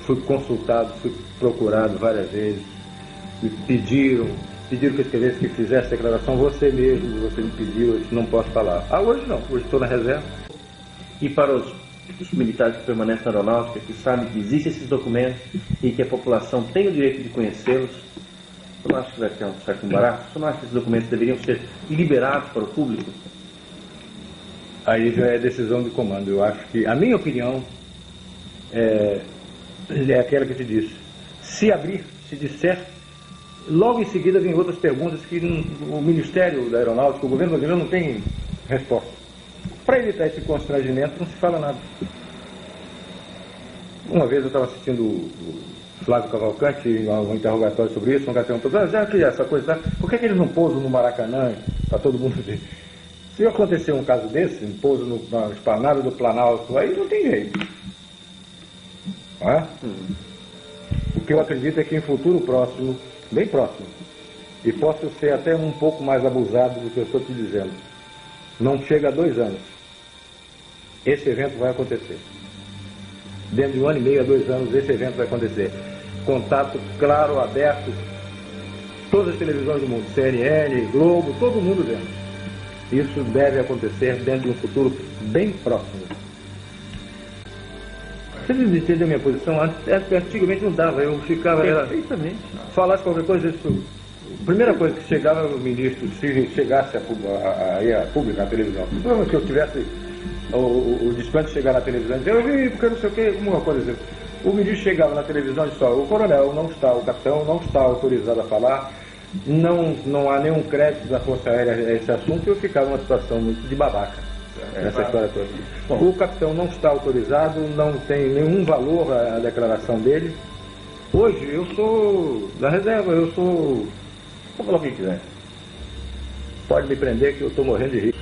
S2: Fui consultado, fui procurado várias vezes. Me pediram que eu escrevesse, que fizesse declaração. Você me pediu, eu disse, não posso falar. Hoje não, hoje estou na reserva.
S1: E para os militares que permanecem na aeronáutica, que sabem que existem esses documentos e que a população tem o direito de conhecê-los, você não acha que vai ter um certo embaraço? Você não acha que esses documentos deveriam ser liberados para o público?
S2: Aí já é decisão de comando. Eu acho que, a minha opinião, é aquela que te disse. Se abrir, se disser, logo em seguida vem outras perguntas que o Ministério da Aeronáutica, o governo brasileiro não tem resposta. Para evitar esse constrangimento, não se fala nada. Uma vez eu estava assistindo o Flávio Cavalcante, um interrogatório sobre isso, um cara perguntou, já que essa coisa, por que eles não pousam no Maracanã, para todo mundo ver? Se acontecer um caso desse, um pouso na esplanada do Planalto, aí não tem jeito. Não é? O que eu acredito é que em futuro próximo, bem próximo, e posso ser até um pouco mais abusado do que eu estou te dizendo, não chega a 2 anos, esse evento vai acontecer. Dentro de 1 ano e meio a 2 anos, esse evento vai acontecer. Contato claro, aberto, todas as televisões do mundo, CNN, Globo, todo mundo dentro. Isso deve acontecer dentro de um futuro bem próximo. Você entendeu a minha posição? Antigamente não dava, eu ficava...
S1: Perfeitamente.
S2: Falasse qualquer coisa, isso... A primeira coisa que chegava o ministro, se chegasse a pública, na televisão, que eu tivesse o desplante chegar na televisão, eu vi porque não sei o que, alguma coisa assim. O ministro chegava na televisão e disse, o coronel não está, o capitão não está autorizado a falar, não há nenhum crédito da Força Aérea a esse assunto, e eu ficava numa situação muito de babaca nessa história toda. Bom, o capitão não está autorizado, não tem nenhum valor a declaração dele. Hoje eu sou da reserva, eu sou... Vou falar o que quiser. Pode me prender que eu estou morrendo de rir.